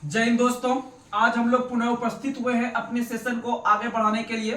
जय हिंद दोस्तों। आज हम लोग पुनः उपस्थित हुए हैं अपने सेशन को आगे बढ़ाने के लिए।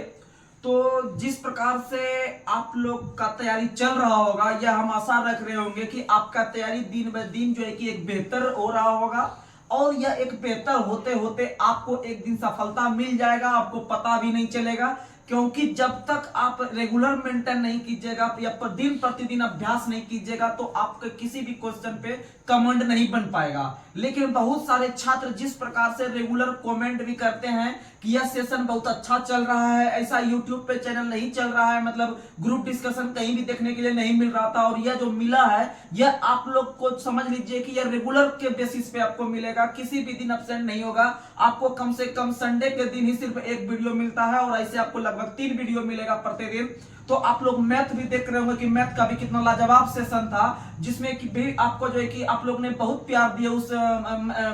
तो जिस प्रकार से आप लोग का तैयारी चल रहा होगा, यह हम आशा रख रहे होंगे कि आपका तैयारी दिन ब दिन जो है कि एक बेहतर हो रहा होगा और यह एक बेहतर होते होते आपको एक दिन सफलता मिल जाएगा, आपको पता भी नहीं चलेगा। क्योंकि जब तक आप रेगुलर मेंटेन नहीं कीजिएगा या दिन प्रतिदिन अभ्यास नहीं कीजिएगा तो आपके किसी भी क्वेश्चन पे कमेंट नहीं बन पाएगा। लेकिन बहुत सारे छात्र जिस प्रकार से रेगुलर कमेंट भी करते हैं कि यह सेशन बहुत अच्छा चल रहा है, ऐसा यूट्यूब पे चैनल नहीं चल रहा है, मतलब ग्रुप डिस्कशन कहीं भी देखने के लिए नहीं मिल रहा था और यह जो मिला है यह आप लोग को समझ लीजिए कि यह रेगुलर के बेसिस पे आपको मिलेगा, किसी भी दिन एब्सेंट नहीं होगा। आपको कम से कम संडे के दिन ही सिर्फ एक वीडियो मिलता है और ऐसे आपको लगभग 3 वीडियो मिलेगा प्रतिदिन। तो आप लोग मैथ भी देख रहे होंगे कि मैथ का भी कितना लाजवाब सेशन था, जिसमें कि भी आपको जो है कि आप लोग ने बहुत प्यार दिया उस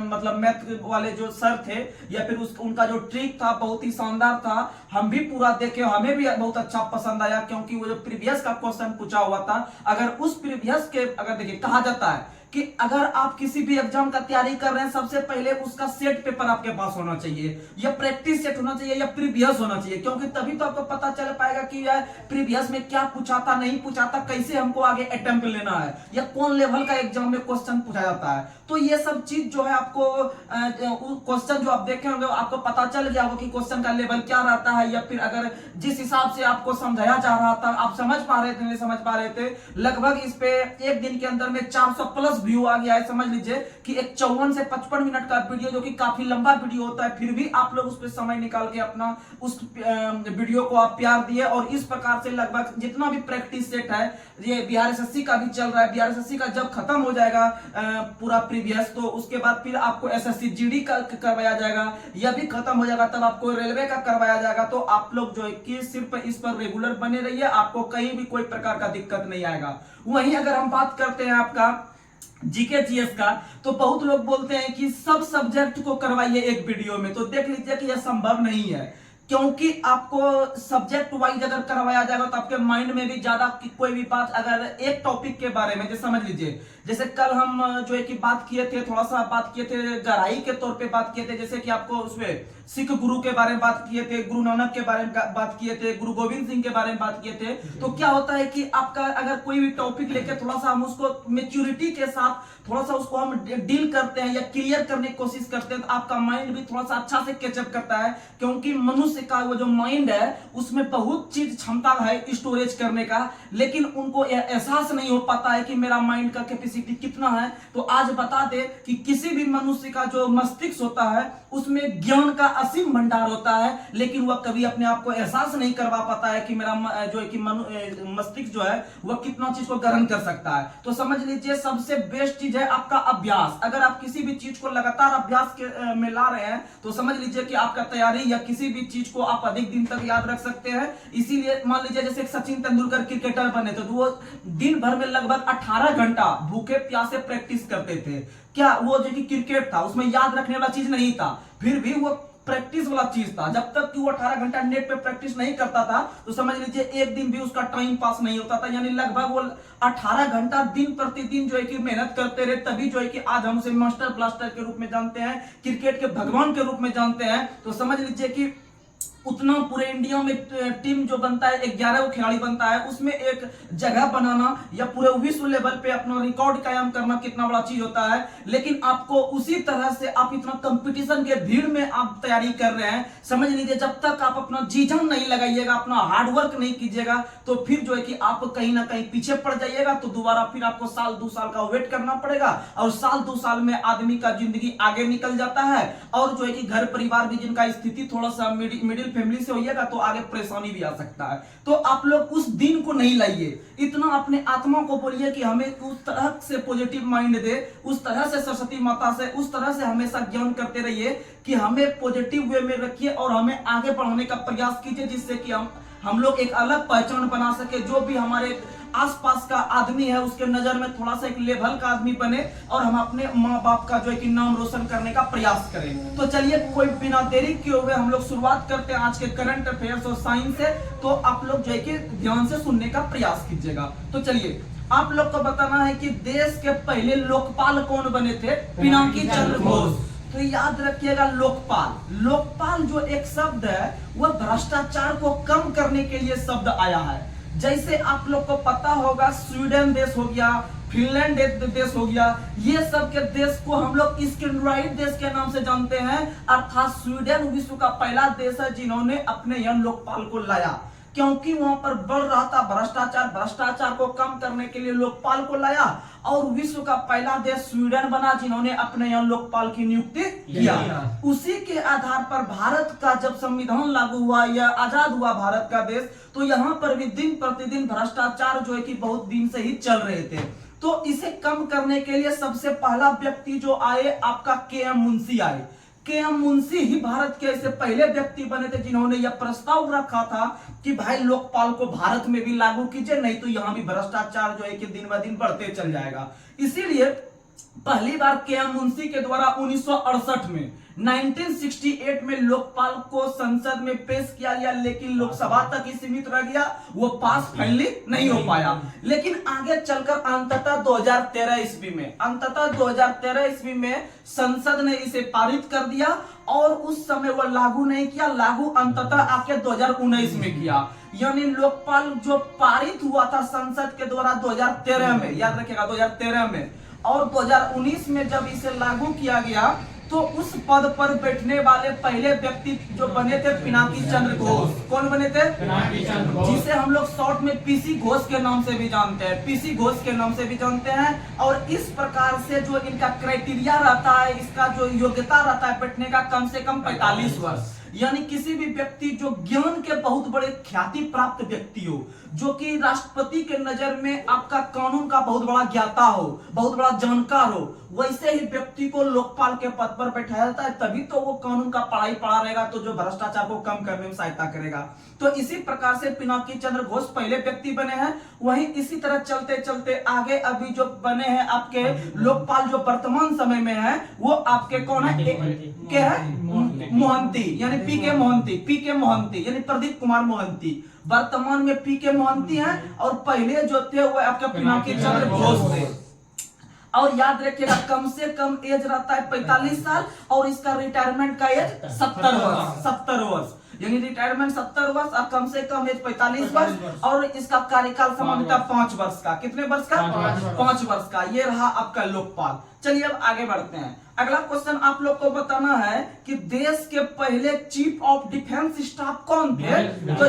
मतलब मैथ वाले जो सर थे या फिर उनका जो ट्रिक था बहुत ही शानदार था। हम भी पूरा देखे, हमें भी बहुत अच्छा पसंद आया क्योंकि वो जो प्रीवियस का क्वेश्चन पूछा हुआ था, अगर उस प्रीवियस के अगर देखिए कहा जाता है कि अगर आप किसी भी एग्जाम का तैयारी कर रहे हैं सबसे पहले उसका सेट पेपर आपके पास होना चाहिए या प्रैक्टिस सेट होना चाहिए या प्रीवियस होना चाहिए, क्योंकि तभी तो आपको पता चल पाएगा कि यार प्रीवियस में क्या पूछा था, नहीं पूछा था, कैसे हमको आगे अटेम्प्ट लेना है या कौन लेवल का एग्जाम में क्वेश्चन पूछा जाता है। तो ये सब चीज जो है आपको क्वेश्चन जो आप देखे होंगे आपको पता चल गया होगा कि क्वेश्चन का लेवल क्या रहता है या फिर अगर जिस हिसाब से आपको समझाया जा रहा था आप समझ पा रहे थे नहीं समझ पा रहे थे। लगभग इस पे एक दिन के अंदर में 400 प्लस व्यू आ गया है। समझ लीजिए कि एक 54 से 55 मिनट का वीडियो जो कि काफी लंबा वीडियो होता है, फिर भी आप लोग उस पर समय निकाल के अपना उस वीडियो को आप प्यार दिए। और इस प्रकार से लगभग जितना भी प्रैक्टिस सेट है, ये बिहार एसएससी का भी चल रहा है, बिहार एसएससी का जब खत्म हो जाएगा पूरा प्रीवियस तो उसके बाद फिर आपको एसएससी जीडी का करवाया जाएगा, यह भी खत्म हो जाएगा, तब आपको रेलवे का करवाया जाएगा। तो आप लोग जो है कि सिर्फ इस पर रेगुलर बने रहिए, आपको कहीं भी कोई प्रकार का दिक्कत नहीं आएगा। वहीं अगर हम बात करते हैं आपका जीके जीएस का, तो बहुत लोग बोलते हैं कि सब सब्जेक्ट को करवाइए एक वीडियो में, तो देख लीजिए कि यह संभव नहीं है, क्योंकि आपको सब्जेक्ट वाइज अगर करवाया जाएगा तो आपके माइंड में भी ज्यादा कोई भी बात अगर एक टॉपिक के बारे में जैसे समझ लीजिए, जैसे कल हम जो है कि बात किए थे, थोड़ा सा बात किए थे गहराई के तौर पे बात किए थे, जैसे कि आपको उसमें सिख गुरु के बारे में बात किए थे, गुरु नानक के बारे में बात किए थे, गुरु गोविंद सिंह के बारे में बात किए थे। तो क्या होता है कि आपका अगर कोई भी टॉपिक लेके थोड़ा सा हम उसको मेच्योरिटी के साथ थोड़ा सा उसको हम डील करते हैं या क्लियर करने की कोशिश करते हैं तो आपका माइंड भी थोड़ा सा अच्छा से कैचअप करता है, क्योंकि मनुष्य का वो जो माइंड है उसमें बहुत चीज क्षमता है स्टोरेज करने का, लेकिन उनको एहसास नहीं हो पाता है कि मेरा माइंड का कैपेसिटी कितना है। तो आज बता दे कि किसी भी मनुष्य का जो मस्तिष्क होता है उसमें ज्ञान का असीम भंडार होता है, लेकिन वह कभी अपने आप को एहसास नहीं करवा पाता है कि मेरा जो है कि मस्तिष्क जो है वह कितना चीज को ग्रहण कर सकता है। तो समझ लीजिए सबसे बेस्ट चीज है आपका अभ्यास। अगर आप किसी भी चीज को लगातार अभ्यास के में ला रहे हैं तो समझ लीजिए कि आपका तैयारी या किसी भी चीज को आप अधिक दिन तक याद रख सकते हैं। इसीलिए मान लीजिए जैसे सचिन तेंदुलकर क्रिकेटर बने थे तो वो दिन भर में लगभग 18 घंटा भूखे प्यासे प्रैक्टिस करते थे। क्या वो जो कि क्रिकेट था उसमें याद रखने वाला चीज नहीं था, फिर भी वो प्रैक्टिस वाला चीज था। जब तक कि वो 18 घंटा नेट पे प्रैक्टिस नहीं करता था तो समझ लीजिए एक दिन भी उसका टाइम पास नहीं होता था, यानी लगभग वो 18 घंटा दिन प्रतिदिन जो है कि मेहनत करते रहे, तभी जो है कि आज हम उसे मास्टर ब्लास्टर के रूप में जानते हैं, क्रिकेट के भगवान के रूप में जानते हैं। तो समझ लीजिए कि उतना पूरे इंडिया में टीम जो बनता है 11 खिलाड़ी बनता है, उसमें एक जगह बनाना या पूरे विश्व लेवल पे अपना रिकॉर्ड कायम करना कितना बड़ा चीज होता है। लेकिन आपको उसी तरह से आप इतना कंपटीशन के भीड़ में आप तैयारी कर रहे हैं, समझ लीजिए जब तक आप अपना जी जान नहीं लगाइएगा, अपना हार्डवर्क नहीं कीजिएगा तो फिर जो है कि आप कहीं ना कहीं पीछे पड़ जाइएगा। तो दोबारा फिर आपको साल 2 साल का वेट करना पड़ेगा और साल 2 साल में आदमी का जिंदगी आगे निकल जाता है। और जो है कि घर परिवार भी जिनका स्थिति थोड़ा सा मिडिल फैमिली से होइएगा तो आगे परेशानी भी आ सकता है। तो आप लोग उस दिन को नहीं लाइए, इतना अपने आत्मा को बोलिए कि हमें उस तरह से पॉजिटिव माइंड दे, उस तरह से सरस्वती माता से उस तरह से हमेशा ज्ञान करते रहिए कि हमें पॉजिटिव वे में रखिए और हमें आगे बढ़ाने का प्रयास कीजिए, जिससे कि हम लोग एक अलग पहचान बना सके। जो भी हमारे आसपास का आदमी है उसके नजर में थोड़ा सा एक लेवल का आदमी बने और हम अपने माँ बाप का जो है कि नाम रोशन करने का प्रयास करें। तो चलिए कोई बिना देरी किए हुए हम लोग शुरुआत करते हैं आज के करंट अफेयर्स और साइंस से। तो आप लोग जो है कि ध्यान से सुनने का प्रयास कीजिएगा। तो चलिए आप लोग को बताना है कि देश के पहले लोकपाल कौन बने थे? पिनाकी चंद्र घोष। तो याद रखिएगा लोकपाल। लोकपाल जो एक शब्द है वह भ्रष्टाचार को कम करने के लिए शब्द आया है। जैसे आप लोग को पता होगा स्वीडन देश हो गया, फिनलैंड देश हो गया, ये सब के देश को हम लोग स्कैंडिनेवियन देश के नाम से जानते हैं। अर्थात स्वीडन विश्व का पहला देश है जिन्होंने अपने यहाँ लोकपाल को लाया, क्योंकि वहां पर बढ़ रहा था भ्रष्टाचार। भ्रष्टाचार को कम करने के लिए लोकपाल को लाया और विश्व का पहला देश स्वीडन बना जिन्होंने अपने यहाँ लोकपाल की नियुक्ति किया। उसी के आधार पर भारत का जब संविधान लागू हुआ या आजाद हुआ भारत का देश, तो यहाँ पर भी दिन प्रतिदिन भ्रष्टाचार जो है कि बहुत दिन से ही चल रहे थे। तो इसे कम करने के लिए सबसे पहला व्यक्ति जो आए आपका के.एम. मुंशी आए। के.एम. मुंशी ही भारत के ऐसे पहले व्यक्ति बने थे जिन्होंने यह प्रस्ताव रखा था कि भाई लोकपाल को भारत में भी लागू कीजिए, नहीं तो यहां भी भ्रष्टाचार जो है कि दिन ब दिन बढ़ते चल जाएगा। इसीलिए पहली बार के.एम. मुंशी के द्वारा 1968 में 1968 में लोकपाल को संसद में पेश किया गया, लेकिन लोकसभा तक ही सीमित रह गया, वो पास फाइनली नहीं हो पाया। लेकिन आगे चलकर अंततः 2013 ईस्वी में संसद ने इसे पारित कर दिया और उस समय वो लागू नहीं किया, लागू अंततः आके 2019 में किया। यानी लोकपाल जो पारित हुआ था संसद के द्वारा 2013 में, याद रखिएगा 2013 में, और 2019 में जब इसे लागू किया गया तो उस पद पर बैठने वाले पहले व्यक्ति जो बने थे पिनाकी चंद्र घोष। कौन बने थे? पिनाकी चंद्र घोष, जिसे हम लोग शॉर्ट में पीसी घोष के नाम से भी जानते हैं, पीसी घोष के नाम से भी जानते हैं। और इस प्रकार से जो इनका क्राइटेरिया रहता है, इसका जो योग्यता रहता है बैठने का, कम से कम 45 वर्ष। यानी किसी भी व्यक्ति जो ज्ञान के बहुत बड़े ख्याति प्राप्त व्यक्ति हो, जो कि राष्ट्रपति के नजर में आपका कानून का बहुत बड़ा ज्ञाता हो, बहुत बड़ा जानकार हो, वैसे ही व्यक्ति को लोकपाल के पद पर बैठाया जाता है। तभी तो वो कानून का पढ़ाई पढ़ा रहेगा, तो जो भ्रष्टाचार को कम करने में सहायता करेगा। तो इसी प्रकार से पिनाकी चंद्र घोष पहले व्यक्ति बने हैं। वहीं इसी तरह चलते चलते आगे अभी जो बने हैं आपके लोकपाल जो वर्तमान समय में है, वो आपके कौन है? क्या है? मोहंती, यानी पीके मोहंती यानी प्रदीप कुमार मोहंती। वर्तमान में पीके मोहंती हैं और पहले जो थे वो आपके पिनाकी चंद्र घोष थे। और याद रखिएगा कम से कम एज रहता है 45 साल और इसका रिटायरमेंट का एज 70 वर्ष, यानी रिटायरमेंट 70 वर्ष और कम से कम एज 45 वर्ष। और इसका कार्यकाल सामान्यतः 5 वर्ष का। कितने वर्ष का? 5 वर्ष का। ये रहा आपका लोकपाल। चलिए अब आगे बढ़ते हैं। अगला क्वेश्चन आप लोग को बताना है कि देश के पहले चीफ ऑफ डिफेंस स्टाफ कौन थे? तो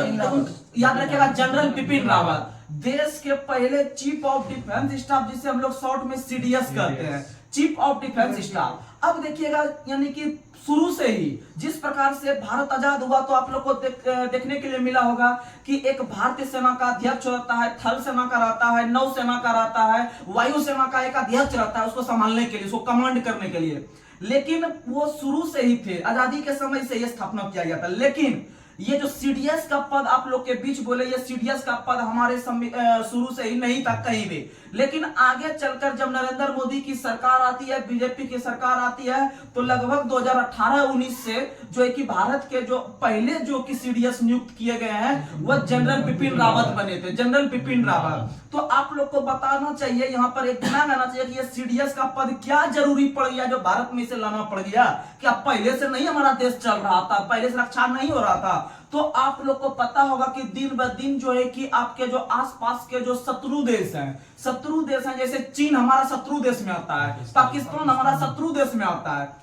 याद रखिएगा जनरल बिपिन रावत। देश के पहले चीफ ऑफ डिफेंस स्टाफ, जिसे हम लोग शॉर्ट में सीडीएस कहते हैं, चीफ ऑफ डिफेंस स्टाफ। अब देखिएगा यानी कि शुरू से ही जिस प्रकार से भारत आजाद हुआ, तो आप लोग को देखने के लिए मिला होगा कि एक भारतीय सेना का अध्यक्ष रहता है, थल सेना का रहता है, नौसेना का रहता है, वायु सेना का एक अध्यक्ष रहता है उसको संभालने के लिए, उसको कमांड करने के लिए। लेकिन वो शुरू से ही थे, आजादी के समय से यह स्थापना किया गया था। लेकिन ये जो सीडीएस का पद आप लोग के बीच बोले, ये सीडीएस का पद हमारे शुरू से ही नहीं था कहीं भी। लेकिन आगे चलकर जब नरेंद्र मोदी की सरकार आती है, बीजेपी की सरकार आती है, तो लगभग 2018-19 से जो है कि भारत के जो पहले जो कि सीडीएस नियुक्त किए गए हैं वह जनरल बिपिन रावत बने थे, जनरल बिपिन रावत। तो आप लोग को बताना चाहिए, यहाँ पर एक ध्यान आना चाहिए कि ये सीडीएस का पद क्या जरूरी पड़ गया जो भारत में इसे लाना पड़ गया। क्या पहले से नहीं हमारा देश चल रहा था, पहले से रक्षा नहीं हो रहा था? तो आप लोग को पता होगा कि दिन ब दिन जो है कि आपके जो आसपास के जो शत्रु देश हैं, जैसे चीन हमारा शत्रु देश में आता है, पाकिस्तान हमारा शत्रु देश में आता है।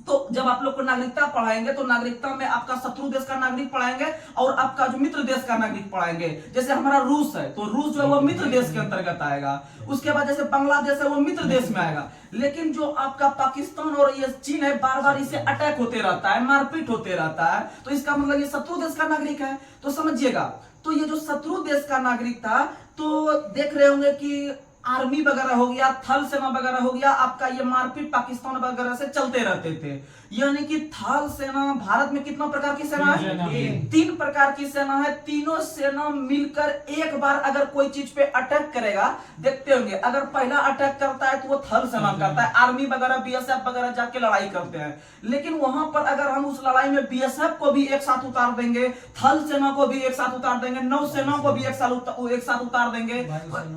तो जब आप लोग को नागरिकता पढ़ाएंगे तो नागरिकता में आपका शत्रु देश का नागरिक पढ़ाएंगे और आपका जो मित्र देश का नागरिक पढ़ाएंगे। जैसे हमारा रूस है तो रूस जो है वो मित्र देश के अंतर्गत आएगा। उसके बाद जैसे बांग्लादेश है वो मित्र देश में आएगा। लेकिन जो आपका पाकिस्तान और ये चीन है, बार बार इसे अटैक होते रहता है, मारपीट होते रहता है, तो इसका मतलब ये शत्रु देश का नागरिक है। तो समझिएगा, तो ये जो शत्रु देश का नागरिक था, तो देख रहे होंगे कि आर्मी वगैरह हो गया, थल सेना वगैरह हो गया, आपका ये मारपीट पाकिस्तान वगैरह से चलते रहते थे। यानी कि थल सेना, भारत में कितना प्रकार की सेना है? 3 प्रकार की सेना है। तीनों सेना मिलकर एक बार अगर कोई चीज पे अटैक करेगा, देखते होंगे अगर पहला अटैक करता है तो वो थल सेना करता है, आर्मी वगैरह बीएसएफ वगैरह जाके लड़ाई करते हैं। लेकिन वहां पर अगर हम उस लड़ाई में बीएसएफ को भी एक साथ उतार देंगे, थल सेना को भी एक साथ उतार देंगे, नौसेना को भी एक साथ उतार देंगे,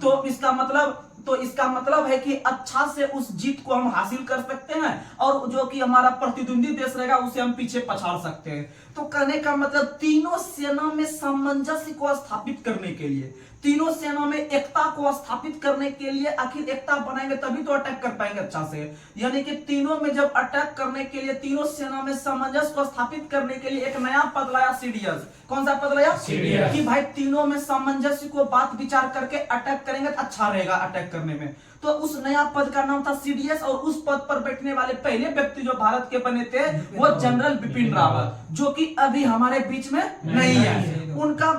तो इसका मतलब तो इसका मतलब है कि अच्छा से उस जीत को हम हासिल कर सकते हैं और जो कि हमारा प्रतिद्वंदी देश रहेगा उसे हम पीछे पछाड़ सकते हैं। तो कहने का मतलब तीनों सेना में सामंजस्य को स्थापित करने के लिए, तीनों सेना में एकता को स्थापित करने के लिए, आखिर एकता बनाएंगे तभी तो अटैक कर पाएंगे अच्छा से। यानी कि तीनों में जब अटैक करने के लिए, तीनों सेना में सामंजस्य को स्थापित करने के लिए एक नया पद लाया सीडीएस। कौन सा पद लाया? सीडीएस। कि भाई तीनों में सामंजस्य को बात विचार करके अटैक करेंगे तो अच्छा रहेगा अटैक करने में। तो उस नया पद का नाम था सीडीएस और उस पद पर बैठने वाले पहले व्यक्ति जो भारत के बने थे वो जनरल बिपिन रावत, जो कि अभी हमारे बीच में नहीं है। उनका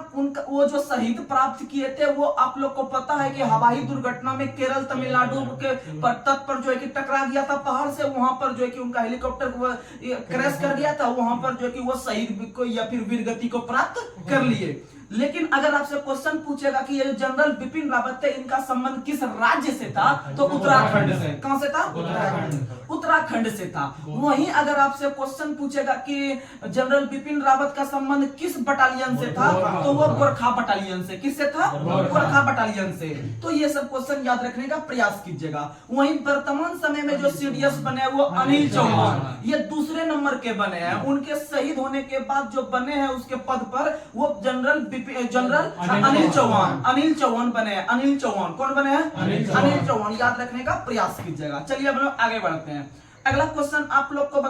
वो जो शहीद प्राप्त किए थे वो आप लोग को पता है कि हवाई दुर्घटना में केरल तमिलनाडु के तट पर जो है कि टकरा गया था पहाड़ से, वहां पर जो है कि उनका हेलीकॉप्टर क्रैश कर गया था, वहां पर जो है कि वो शहीद को या फिर वीरगति को प्राप्त कर लिए। लेकिन अगर आपसे क्वेश्चन पूछेगा कि ये जो जनरल बिपिन रावत थे इनका संबंध किस राज्य से था, तो उत्तराखंड से। कहां से था? उत्तराखंड से था। वहीं अगर आपसे क्वेश्चन पूछेगा कि जनरल बिपिन रावत का संबंध किस बटालियन से था, तो वो गोरखा बटालियन से। किससे था? गोरखा बटालियन से। तो ये सब क्वेश्चन याद रखने का प्रयास कीजिएगा। वहीं वर्तमान समय में जो सीडीएस बने वो अनिल चौहान, ये दूसरे नंबर के बने हैं। उनके शहीद होने के बाद जो बने हैं उसके पद पर वो जनरल अनिल चौहान बने हैं। अनिल चौहान कौन बने हैं? अनिल चौहान। याद रखने का प्रयास कीजिएगा। चलिए हम लोग आगे बढ़ते हैं। अगला क्वेश्चन आप लोग को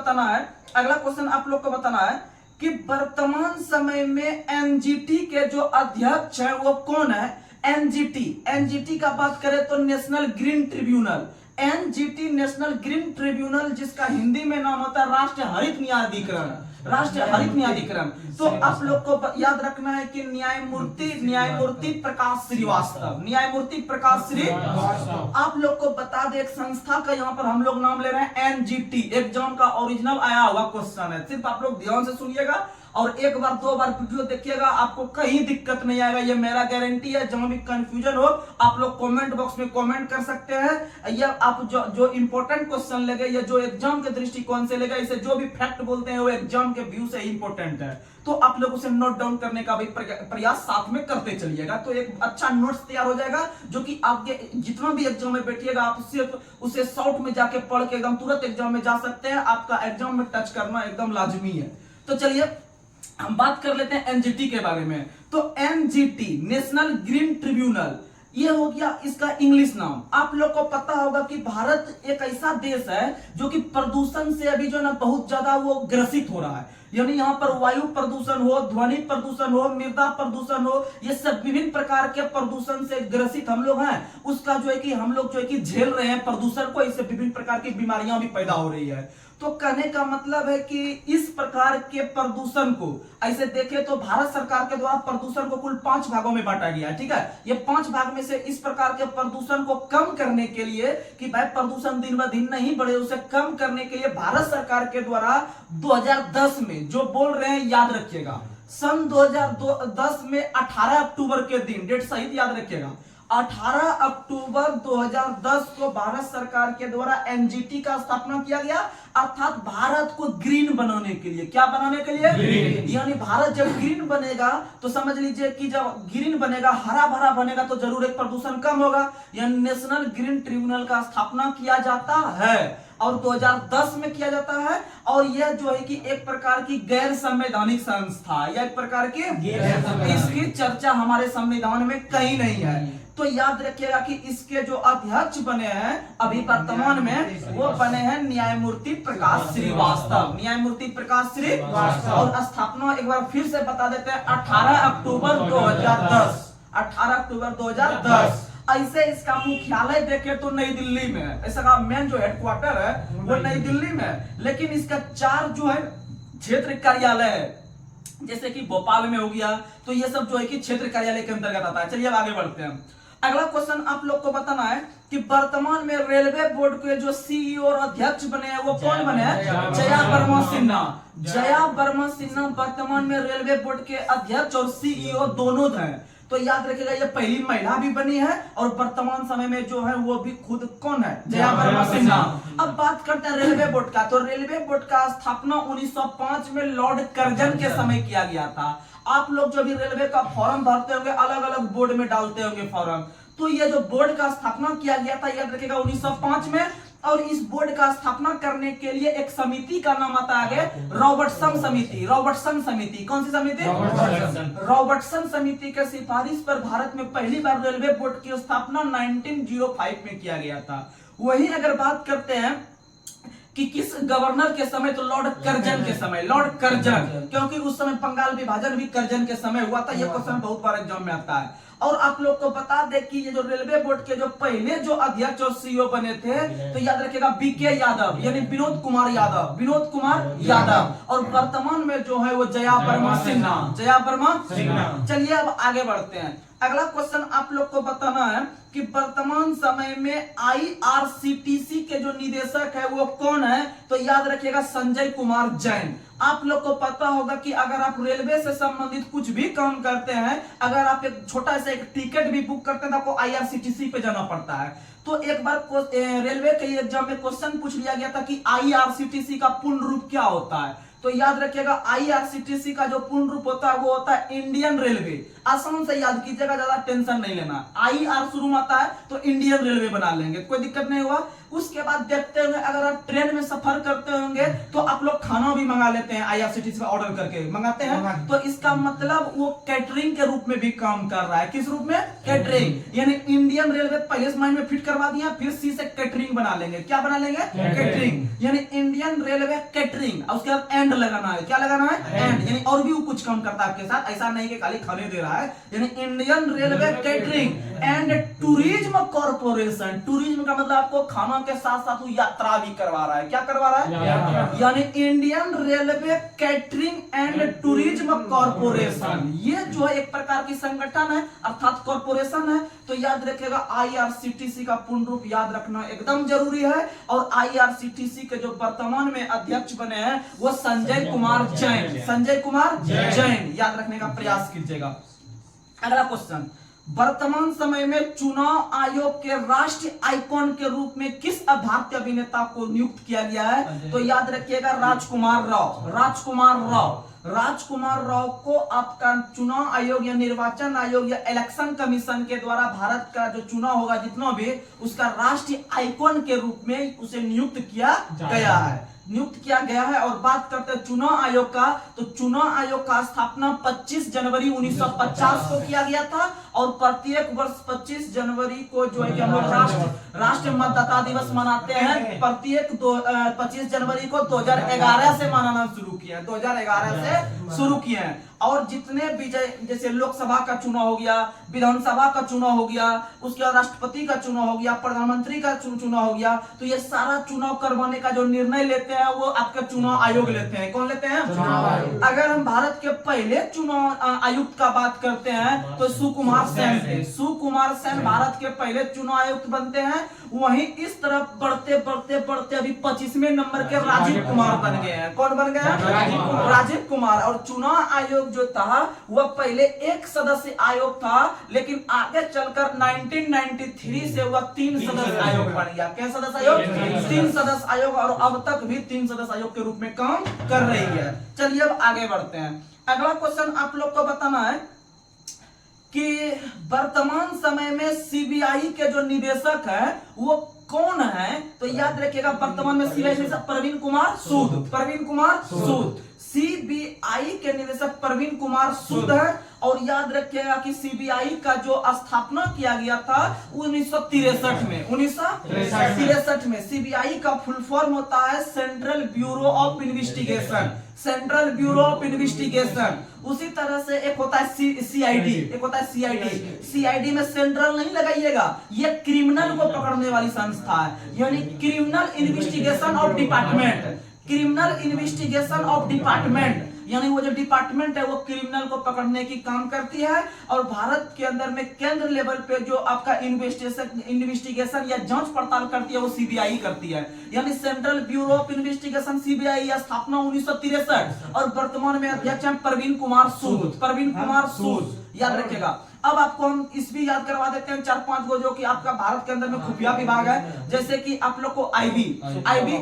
बताना है कि वर्तमान समय में एनजीटी के जो अध्यक्ष है वो कौन है? एनजीटी का बात करें तो national green tribunal. NGT national green tribunal, जिसका हिंदी में नाम होता है राष्ट्रीय हरित न्यायाधिकरण। राष्ट्रीय हरित न्यायाधिकरण। तो आप लोग को याद रखना है कि न्यायमूर्ति प्रकाश श्रीवास्तव, न्यायमूर्ति प्रकाश श्रीवास्तव। आप लोग को बता दे एक संस्था का यहाँ पर हम लोग नाम ले रहे हैं एनजीटी। एग्जाम का ओरिजिनल आया हुआ क्वेश्चन है, सिर्फ आप लोग ध्यान से सुनिएगा और एक बार दो बार वीडियो देखिएगा, आपको कहीं दिक्कत नहीं आएगा, ये मेरा गारंटी है। जहां भी कंफ्यूजन हो आप लोग कमेंट बॉक्स में कमेंट कर सकते हैं। या आप जो इंपॉर्टेंट क्वेश्चन लगे या जो एग्जाम के दृष्टिकोण से लगे, इसे जो भी फैक्ट बोलते हैं वो एग्जाम के व्यू से इंपॉर्टेंट है, तो आप लोग उसे नोट डाउन करने का भी प्रयास साथ में करते चलिएगा। तो एक अच्छा नोट्स तैयार हो जाएगा, जो कि आपके जितना भी एग्जाम में बैठिएगा आप सिर्फ उसे शॉर्ट में जाके पढ़ के एकदम तुरंत एग्जाम में जा सकते हैं। आपका एग्जाम में टच करना एकदम लाजमी है। तो चलिए हम बात कर लेते हैं एनजीटी के बारे में। तो एनजीटी नेशनल ग्रीन ट्रिब्यूनल, ये हो गया इसका इंग्लिश नाम। आप लोग को पता होगा कि भारत एक ऐसा देश है जो कि प्रदूषण से अभी जो ना बहुत ज्यादा वो ग्रसित हो रहा है। यानी यहाँ पर वायु प्रदूषण हो, ध्वनि प्रदूषण हो, मृदा प्रदूषण हो, ये सब विभिन्न प्रकार के प्रदूषण से ग्रसित हम लोग हैं। उसका जो है कि हम लोग जो है कि झेल रहे हैं प्रदूषण को, इससे विभिन्न प्रकार की बीमारियां भी पैदा हो रही है। तो कहने का मतलब है कि इस प्रकार के प्रदूषण को ऐसे देखें तो भारत सरकार के द्वारा प्रदूषण को कुल 5 भागों में बांटा गया है। ठीक है, ये 5 भाग में से इस प्रकार के प्रदूषण को कम करने के लिए कि भाई प्रदूषण दिन ब दिन नहीं बढ़े, उसे कम करने के लिए भारत सरकार के द्वारा 2010 में जो बोल रहे हैं याद रखिएगा, सन 2010 में 18 अक्टूबर के दिन, डेट सही याद रखिएगा, 18 अक्टूबर 2010 को भारत सरकार के द्वारा एनजीटी का स्थापना किया गया, अर्थात भारत को ग्रीन बनाने के लिए। क्या बनाने के लिए? यानी भारत जब ग्रीन बनेगा तो समझ लीजिए कि जब ग्रीन बनेगा, हरा भरा बनेगा, तो जरूर एक प्रदूषण कम होगा। यानी नेशनल ग्रीन ट्रिब्यूनल का स्थापना किया जाता है और 2010 में किया जाता है। और यह जो है कि एक प्रकार की गैर संवैधानिक संस्था या एक प्रकार की इसकी चर्चा हमारे संविधान में कहीं नहीं है। तो याद रखिएगा कि इसके जो अध्यक्ष बने हैं अभी वर्तमान में, वो बने हैं न्यायमूर्ति प्रकाश श्रीवास्तव। न्यायमूर्ति प्रकाश श्रीवास्तव। और स्थापना एक बार फिर से बता देते हैं, 18 अक्टूबर 2010। 18 अक्टूबर 2010। ऐसे इसका मुख्यालय देखे तो नई दिल्ली में है। इसका मेन जो हेडक्वार्टर है वो नई दिल्ली में है, लेकिन इसका 4 जो है क्षेत्र कार्यालय है, जैसे कि भोपाल में हो गया, तो ये सब जो है कि क्षेत्र कार्यालय के अंतर्गत आता है। चलिए अब आगे बढ़ते हैं। अगला क्वेश्चन आप लोग को बताना है कि वर्तमान में रेलवे बोर्ड के जो सीईओ और अध्यक्ष बने हैं वो कौन बने हैं? जया वर्मा सिन्हा। जया वर्मा सिन्हा वर्तमान में रेलवे बोर्ड के अध्यक्ष और सीईओ दोनों हैं। तो याद रखिएगा ये पहली महिला भी बनी है और वर्तमान समय में जो है वो भी खुद कौन है? जया वर्मा सिन्हा। अब बात करते हैं रेलवे बोर्ड का। तो रेलवे बोर्ड का स्थापना 1905 में लॉर्ड कर्जन के समय किया गया था। आप लोग जो भी रेलवे का फॉर्म भरते होंगे अलग अलग बोर्ड में डालते होंगे फॉर्म, तो ये जो बोर्ड का स्थापना किया गया था, याद रखिएगा 1905 में। और इस बोर्ड का स्थापना करने के लिए एक समिति का नाम आता है रॉबर्टसन समिति। रॉबर्टसन समिति, कौन सी समिति? रॉबर्टसन समिति के सिफारिश पर भारत में पहली बार रेलवे बोर्ड की स्थापना 1905 में किया गया था। वही अगर बात करते हैं कि किस गवर्नर के समय, तो लॉर्ड कर्जन के समय। लॉर्ड कर्जन, क्योंकि उस समय बंगाल विभाजन भी कर्जन के समय हुआ था। यह क्वेश्चन बहुत बार एग्जाम में आता है। और आप लोग को बता दें कि ये जो रेलवे बोर्ड के जो पहले जो अध्यक्ष और सीईओ बने थे, तो याद रखिएगा बीके यादव, यानी विनोद कुमार यादव, विनोद कुमार यादव। और वर्तमान में जो है वो जया वर्मा सिन्हा, जया वर्मा सिन्हा। चलिए अब आगे बढ़ते हैं। अगला क्वेश्चन आप लोग को बताना है कि वर्तमान समय में आईआरसीटीसी के जो निदेशक है वो कौन है, तो याद रखिएगा संजय कुमार जैन। आप लोग को पता होगा कि अगर आप रेलवे से संबंधित कुछ भी काम करते हैं, अगर आप एक छोटा सा एक टिकट भी बुक करते हैं तो आपको आईआरसीटीसी पे जाना पड़ता है। तो एक बार रेलवे के एग्जाम में क्वेश्चन पूछ लिया गया था कि आईआरसीटीसी का पूर्ण रूप क्या होता है, तो याद रखिएगा आईआरसीटीसी का जो पूर्ण रूप होता है वो होता है इंडियन रेलवे। आसान से याद कीजिएगा, ज्यादा टेंशन नहीं लेना। आईआर शुरू में आता है तो इंडियन रेलवे बना लेंगे, कोई दिक्कत नहीं हुआ। उसके बाद देखते होंगे अगर आप ट्रेन में सफर करते होंगे तो आप लोग खाना भी मंगा लेते हैं, आईआरसीटीसी में ऑर्डर करके मंगाते हैं। तो इसका मतलब वो कैटरिंग के रूप में भी काम कर रहा है। किस रूप में? कैटरिंग। यानी इंडियन रेलवे पहले से माइंड में फिट करवा दिया, फिर सी से कैटरिंग बना लेंगे। क्या बना लेंगे? कैटरिंग। यानी इंडियन रेलवे कैटरिंग। उसके बाद एंड लगाना है। क्या लगाना है? एंड। यानी और भी वो कुछ काम करता है आपके साथ, ऐसा नहीं कि खाली खाने दे रहा है। यानी Indian railway catering and tourism corporation. Tourism का मतलब आपको खाना के साथ साथ वो यात्रा भी करवा रहा है। क्या करवा रहा है? यानी Indian railway catering and tourism corporation. ये जो है एक प्रकार की संगठन है, अर्थात कॉर्पोरेशन है। तो याद रखिएगा आईआरसीटीसी का पूर्ण रूप याद रखना एकदम जरूरी है। और आईआरसीटीसी के जो वर्तमान में अध्यक्ष बने हैं वो संजय कुमार जैन। संजय कुमार जैन याद रखने का प्रयास कीजिएगा। अगला क्वेश्चन, वर्तमान समय में चुनाव आयोग के राष्ट्रीय आइकॉन के रूप में किस भारतीय अभिनेता को नियुक्त किया गया है, तो याद रखिएगा राजकुमार राव। राजकुमार राव। राजकुमार राव को आपका चुनाव आयोग या निर्वाचन आयोग या इलेक्शन कमीशन के द्वारा भारत का जो चुनाव होगा जितना भी, उसका राष्ट्रीय आइकॉन के रूप में उसे नियुक्त किया गया है। नियुक्त किया गया है। और बात करते हैं चुनाव आयोग का, तो चुनाव आयोग का स्थापना 25 जनवरी 1950 को किया गया था। और प्रत्येक वर्ष 25 जनवरी को जो है कि हम लोग राष्ट्रीय मतदाता दिवस मनाते हैं। प्रत्येक 25 जनवरी को 2011 से मनाना शुरू किया, 2011 से शुरू किए हैं। और जितने भी जैसे लोकसभा का चुनाव हो गया, विधानसभा का चुनाव हो गया, उसके बाद राष्ट्रपति का चुनाव हो गया, प्रधानमंत्री का चुनाव हो गया, तो ये सारा चुनाव करवाने का जो निर्णय लेते हैं वो आपका चुनाव आयोग लेते हैं। कौन लेते हैं? चुनाव आयोग। अगर हम भारत के पहले चुनाव आयुक्त का बात करते हैं तो सुकुमार सेन थे। सुकुमार सेन भारत के पहले चुनाव आयुक्त बनते हैं। वहीं इस तरफ बढ़ते बढ़ते बढ़ते अभी 25वें नंबर के राजीव कुमार बन गए हैं। कौन बन गए हैं? राजीव कुमार। और चुनाव आयोग जो था वह पहले एक सदस्य आयोग था, लेकिन आगे चलकर 1993 से वह 3 सदस्य आयोग बन गया। क्या सदस्य आयोग? 3 सदस्य आयोग। और अब तक भी 3 सदस्य आयोग के रूप में काम कर रही है। चलिए अब आगे बढ़ते हैं। अगला क्वेश्चन आप लोग को बताना है कि वर्तमान समय में सीबीआई के जो निदेशक है वो कौन है, तो याद रखिएगा वर्तमान में सीबीआई निदेशक प्रवीण कुमार सूद। प्रवीण कुमार सूद सीबीआई के निदेशक प्रवीण कुमार सूद है। और याद रखिएगा कि सीबीआई का जो स्थापना किया गया था 1963 में। 1963 में सीबीआई का फुल फॉर्म होता है central bureau of investigation. Central bureau of investigation. उसी तरह से एक होता है सीआईडी, एक होता है सीआईडी। सीआईडी में सेंट्रल नहीं लगाइएगा, ये क्रिमिनल को पकड़ने वाली संस्था है, यानी criminal investigation of department. Criminal investigation of department, यानी वो जो डिपार्टमेंट है वो क्रिमिनल को पकड़ने की काम करती है। और भारत के अंदर में केंद्र लेवल पे जो आपका इन्वेस्टिगेशन या जांच पड़ताल करती है वो सीबीआई करती है। यानी central bureau of investigation CBI या स्थापना 1963। और वर्तमान में अध्यक्ष हैं प्रवीण कुमार सूद। प्रवीण कुमार सूद याद रखिएगा। अब आपको हम इस भी याद करवा देते हैं 4-5 गो जो कि आपका भारत के अंदर में खुफिया विभाग है। जैसे कि आप लोग को आईबी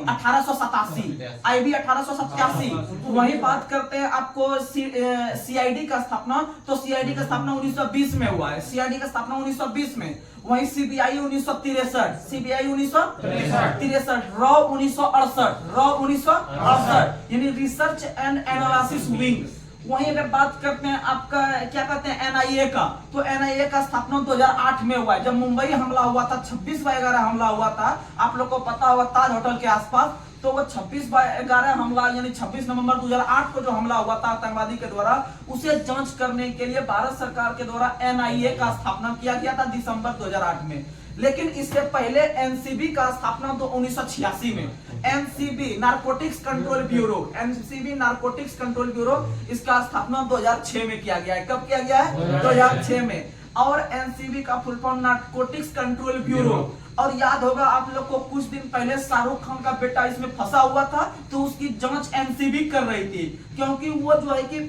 1887, वही बात करते हैं आपको सीआईडी का स्थापना, तो सीआईडी का स्थापना 1920 में हुआ है, सीआईडी का स्थापना 1920 में। वही सीबीआई 1963, सीबीआई 1963, रॉ 1968, यानी रिसर्च एंड एनालिसिस विंग। वहीं अगर बात करते हैं आपका क्या कहते हैं एनआईए का, तो एनआईए का स्थापना 2008 में हुआ है। जब मुंबई हमला हुआ था, 26/11 हमला हुआ था, आप लोग को पता होगा ताज होटल के आसपास, तो वो 26/11 हमला यानी 26 नवंबर 2008 को जो हमला हुआ था आतंकवादी के द्वारा, उसे जांच करने के लिए भारत सरकार के द्वारा एनआईए का स्थापना किया गया था दिसंबर 2008 में। लेकिन इससे पहले एनसीबी का स्थापना तो 1986 में, NCB narcotics control bureau, NCB narcotics control bureau, इसका स्थापना 2006 में किया गया है। कब किया गया है? 2006 में। और एनसीबी का full form narcotics control bureau. और याद होगा आप लोग को कुछ दिन पहले शाहरुख खान का बेटा इसमें फंसा हुआ था, तो उसकी जांच एनसीबी कर रही थी, क्योंकि वो जो है कि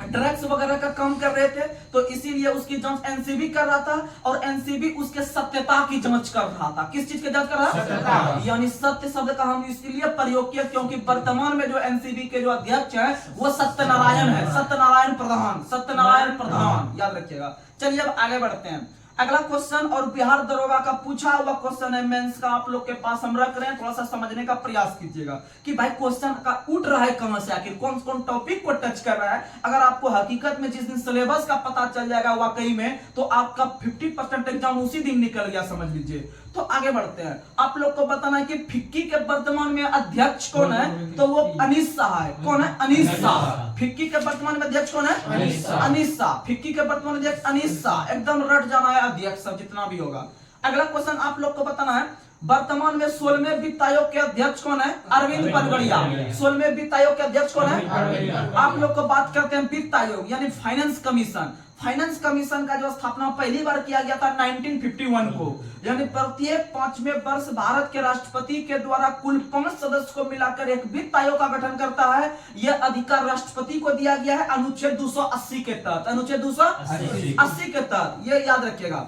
ड्रग्स वगैरह का काम कर रहे थे, तो इसीलिए उसकी जांच एनसीबी कर रहा था। और एनसीबी उसके सत्यता की जांच कर रहा था। किस चीज की जांच कर रहा था? यानी सत्य शब्द का हम इसलिए प्रयोग किया क्योंकि वर्तमान में जो एनसीबी के जो अध्यक्ष है वो सत्यनारायण है, सत्यनारायण प्रधान, सत्यनारायण प्रधान, याद रखिएगा। चलिए अब आगे बढ़ते हैं। अगला क्वेश्चन और बिहार दरोगा का पूछा हुआ क्वेश्चन है, मेंस का आप लोग के पास हम रख रहे हैं, थोड़ा सा समझने का प्रयास कीजिएगा कि भाई क्वेश्चन का उठ रहा है कहां से, आखिर कौन कौन टॉपिक को टच कर रहा है। अगर आपको हकीकत में जिस दिन सिलेबस का पता चल जाएगा वाकई में, तो आपका 50% एग्जाम उसी दिन निकल गया, समझ लीजिए। तो आगे बढ़ते हैं। आप लोग को बताना है कि फिक्की के वर्तमान में अध्यक्ष कौन है, तो वो अनीस शाह है। कौन है? अनीस शाह। फिक्की के वर्तमान में अध्यक्ष कौन है? अनीस शाह। फिक्की के वर्तमान अध्यक्ष अनीस शाह, एकदम रट जाना है अध्यक्ष सब जितना भी होगा। अगला क्वेश्चन आप लोग को बताना है, वर्तमान में 16वें वित्त आयोग के अध्यक्ष कौन है? अरविंद पनगड़िया। 16वें वित्त आयोग के अध्यक्ष कौन है? आप लोग को बात करते हैं वित्त आयोग यानी फाइनेंस कमीशन। फाइनेंस कमीशन का जो स्थापना पहली बार किया गया था 1951 को, यानी प्रत्येक 5वें वर्ष भारत के राष्ट्रपति के द्वारा कुल 5 सदस्य को मिलाकर एक वित्त आयोग का गठन करता है। यह अधिकार राष्ट्रपति को दिया गया है अनुच्छेद 280 के तहत, अनुच्छेद 280 के तहत, ये याद रखिएगा।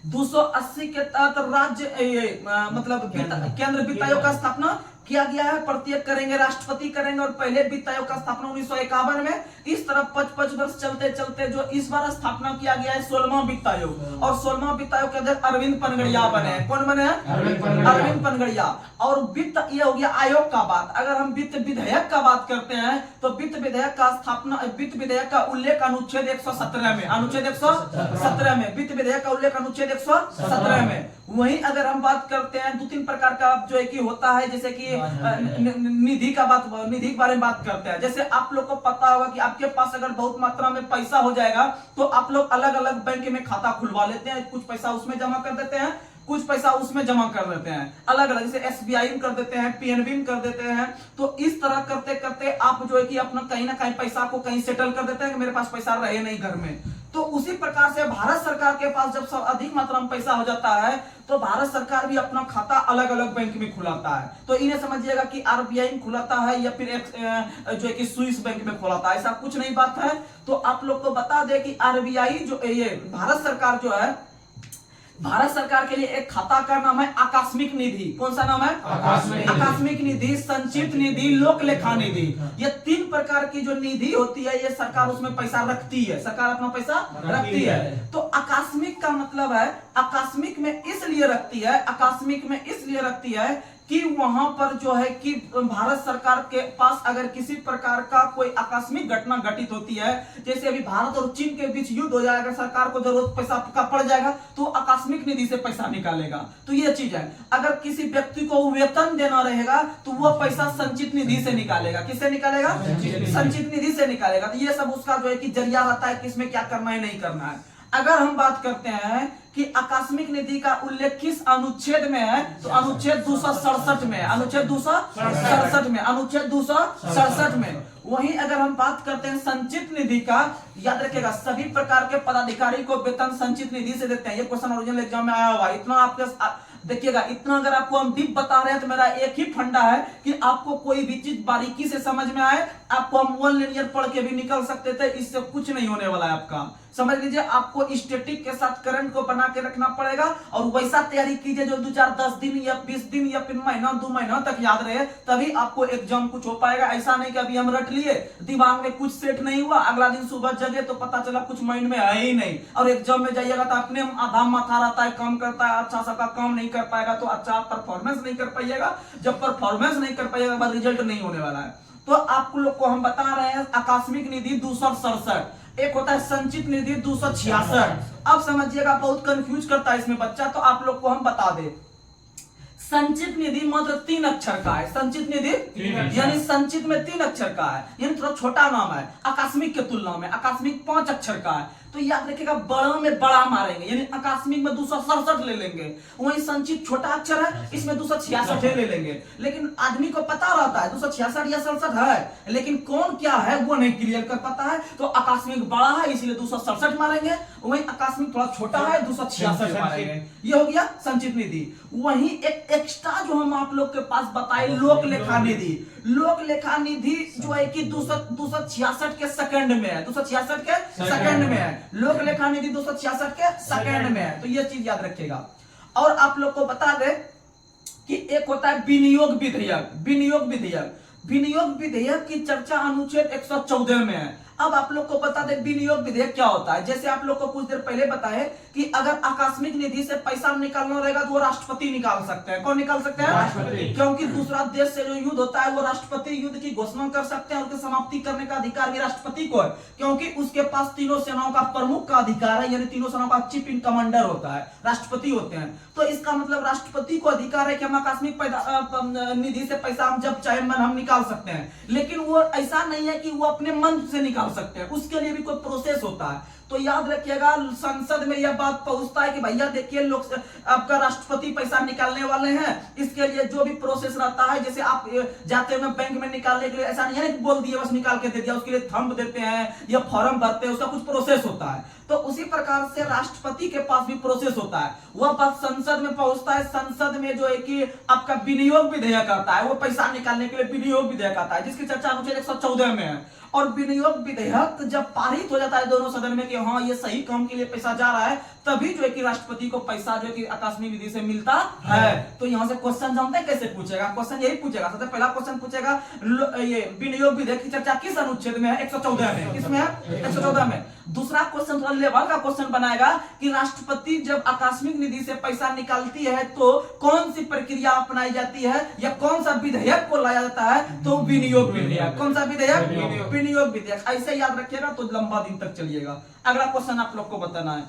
280 के तहत राज्य मतलब केंद्र वित्त आयोग का स्थापना किया गया है। प्रत्येक करेंगे राष्ट्रपति करेंगे, और पहले वित्त आयोग का स्थापना 1951 में। इस तरह 5-5 वर्ष चलते चलते जो इस बार स्थापना किया गया है 16वां वित्त आयोग, और 16वां वित्त आयोग के अध्यक्ष अरविंद पनगड़िया बने हैं। कौन बने हैं? अरविंद पनगड़िया। और वित्त ये हो गया आयोग का बात। अगर हम वित्त विधेयक का बात करते हैं, तो वित्त विधेयक का स्थापना, वित्त विधेयक का उल्लेख अनुच्छेद 117 में, अनुच्छेद 117 में, वित्त विधेयक का उल्लेख अनुच्छेद 117 में। वहीं अगर हम बात करते हैं 2-3 प्रकार का जो है कि होता है, जैसे कि निधि का बात, निधि के बारे में बात करते हैं। जैसे आप लोग को पता होगा कि आपके पास अगर बहुत मात्रा में पैसा हो जाएगा, तो आप लोग अलग अलग बैंक में खाता खुलवा लेते हैं, कुछ पैसा उसमें जमा कर देते हैं, कुछ पैसा उसमें जमा कर देते हैं, अलग अलग, जैसे एसबीआई में कर देते हैं, पीएनबी में कर देते हैं। तो इस तरह करते करते आप जो है कि अपना कहीं ना कहीं पैसा को कहीं सेटल कर देते हैं कि मेरे पास पैसा रहे नहीं घर में। तो उसी प्रकार से भारत सरकार के पास जब सब अधिक मात्रा में पैसा हो जाता है, तो भारत सरकार भी अपना खाता अलग अलग बैंक में खुलाता है। तो इन्हें समझिएगा कि आरबीआई में खुलाता है या फिर जो है कि स्विस बैंक में खुलाता है, ऐसा कुछ नहीं बात है। तो आप लोग को बता दें कि आरबीआई जो ये भारत सरकार जो है, भारत सरकार के लिए एक खाता का नाम है आकस्मिक निधि। कौन सा नाम है? आकस्मिक निधि, संचित निधि, लोक लेखा निधि। ये 3 प्रकार की जो निधि होती है, ये सरकार उसमें पैसा रखती है, सरकार अपना पैसा रखती है। तो आकस्मिक का मतलब है, आकस्मिक में इसलिए रखती है, आकस्मिक में इसलिए रखती है कि वहां पर जो है कि भारत सरकार के पास अगर किसी प्रकार का कोई आकस्मिक घटना घटित होती है, जैसे अभी भारत और चीन के बीच युद्ध हो जाएगा, सरकार को जरूरत पैसा का पड़ जाएगा, तो आकस्मिक निधि से पैसा निकालेगा। तो ये चीज है। अगर किसी व्यक्ति को वेतन देना रहेगा, तो वह पैसा संचित निधि से निकालेगा। किससे निकालेगा? संचित निधि से निकालेगा। तो ये सब उसका जो है कि जरिया रहता है कि इसमें क्या करना है, नहीं करना है। अगर हम बात करते हैं कि आकस्मिक निधि का उल्लेख किस अनुच्छेद में है, तो अनुच्छेद 267 में, अनुच्छेद 267 में, अनुच्छेद 267 में। वहीं अगर हम बात करते हैं संचित निधि का, याद रखिएगा सभी प्रकार के पदाधिकारी को वेतन संचित निधि से देते हैं। ये क्वेश्चन ओरिजिनल एग्जाम में आया हुआ। इतना आपके देखिएगा, इतना अगर आपको हम डीप बता रहे हैं, तो मेरा एक ही फंडा है कि आपको कोई भी चीज बारीकी से समझ में आए। आपको हम 1 लिनियर पढ़ के भी निकल सकते थे, इससे कुछ नहीं होने वाला है आपका, समझ लीजिए आपको स्टैटिक के साथ करंट को बना के रखना पड़ेगा और वैसा तैयारी कीजिए जो 2-4-10 दिन या 20 दिन या फिर महीना 2 महीना तक याद रहे, तभी आपको एग्जाम कुछ हो पाएगा। ऐसा नहीं कि अभी हम रट लिए, दिमाग में कुछ सेट नहीं हुआ, अगला दिन सुबह जगे तो पता चला कुछ माइंड में है ही नहीं, और एग्जाम में जाइएगा तो अपने आधा माथा रहता है, काम करता है, अच्छा सबका काम नहीं कर पाएगा तो अच्छा आप परफॉर्मेंस नहीं कर पाइएगा। जब परफॉर्मेंस नहीं कर पाइएगा बाद रिजल्ट नहीं होने वाला है। तो आप लोग को हम बता रहे हैं आकस्मिक निधि 267, एक होता है संचित निधि 266। अब समझिएगा, बहुत कंफ्यूज करता है इसमें बच्चा, तो आप लोग को हम बता दे। संचित निधि मात्र 3 अक्षर का है। संचित निधि यानी संचित में 3 अक्षर का है, यानी थोड़ा छोटा नाम है। आकस्मिक के तुलना में आकस्मिक 5 अक्षर का है। तो याद रखिएगा, बड़ा में बड़ा मारेंगे, यानी आकस्मिक में 267 ले लेंगे, वहीं संचित छोटा अक्षर है, इसमें 266 ले लेंगे। लेकिन आदमी को पता रहता है 266 या 67 है, लेकिन कौन क्या है वो नहीं क्लियर कर पाता है। तो आकस्मिक बड़ा है इसलिए 267 मारेंगे, वहीं आकस्मिक थोड़ा छोटा है 266 मारेंगे। ये हो गया संचित निधि। वहीं एक एक्स्ट्रा जो हम आप लोग के पास बताए लोक लेखा निधि, लोक लेखा निधि जो है कि 266 के सेकंड में है, 266 के सेकंड में है। लोक लेखा निधि 266 के सेकंड में है, तो ये चीज याद रखिएगा। और आप लोग को बता दे कि एक होता है विनियोग विधेयक। विनियोग विधेयक, विनियोग विधेयक की चर्चा अनुच्छेद 114 में है। अब आप लोग को बता दे विनियोग विधेयक क्या होता है। जैसे आप लोग को कुछ देर पहले बताए कि अगर आकस्मिक निधि से पैसा निकालना रहेगा तो वो राष्ट्रपति निकाल सकते हैं। कौन निकाल सकते हैं? राष्ट्रपति। क्योंकि दूसरा देश से जो युद्ध होता है वो राष्ट्रपति युद्ध की घोषणा कर सकते हैं, उसकी समाप्ति करने का अधिकार भी राष्ट्रपति को है, क्योंकि उसके पास तीनों सेनाओं का प्रमुख का अधिकार है, यानी तीनों सेनाओं का चीफ इन कमांडर होता है, राष्ट्रपति होते हैं। तो इसका मतलब राष्ट्रपति को अधिकार है कि हम आकस्मिक निधि से पैसा हम जब चाहे मन हम निकाल सकते हैं। लेकिन वो ऐसा नहीं है कि वो अपने मन से निकाल सकते हैं, उसके लिए भी कोई प्रोसेस होता है। तो याद रखिएगा, संसद में यह बात पहुंचता है कि भैया देखिए लोग आपका राष्ट्रपति पैसा निकालने वाले हैं, इसके लिए जो भी प्रोसेस रहता है, जैसे आप जाते हैं बैंक में निकालने के लिए, ऐसा नहीं है कि बोल दिए बस निकाल के दे दिया, उसके लिए थंब देते हैं या फॉर्म भरते हैं, उसका कुछ प्रोसेस होता है। तो उसी प्रकार से राष्ट्रपति के पास भी प्रोसेस होता है, वह बात संसद में पहुंचता है। संसद में जो है कि आपका विनियोग विधेयक आता है, वो पैसा निकालने के लिए विनियोग विधेयक आता है, जिसकी चर्चा अनुच्छेद 114 में है। और विनियोग विधेयक जब पारित हो जाता है दोनों सदन में कि हाँ ये सही काम के लिए पैसा जा रहा है, तभी जो है कि राष्ट्रपति को पैसा जो है कि आकस्मिक निधि से मिलता है। तो यहाँ से क्वेश्चन जानते हैं कैसे पूछेगा? क्वेश्चन यही पूछेगा, सबसे पहला क्वेश्चन पूछेगा ये विनियोग विधेयक की चर्चा किस अनुच्छेद में है? 114 में। किसमें है? 114 में। दूसरा क्वेश्चन थोड़ा लेवल का क्वेश्चन बनाएगा कि राष्ट्रपति जब आकस्मिक निधि से पैसा निकालती है तो कौन सी प्रक्रिया अपनाई जाती है या कौन सा विधेयक को लाया जाता है? तो विनियोग विधेयक। कौन सा विधेयक? विनियोग विधेयक। ऐसे याद रखिएगा तो लंबा दिन तक चलिएगा। अगला क्वेश्चन आप लोग को बताना है,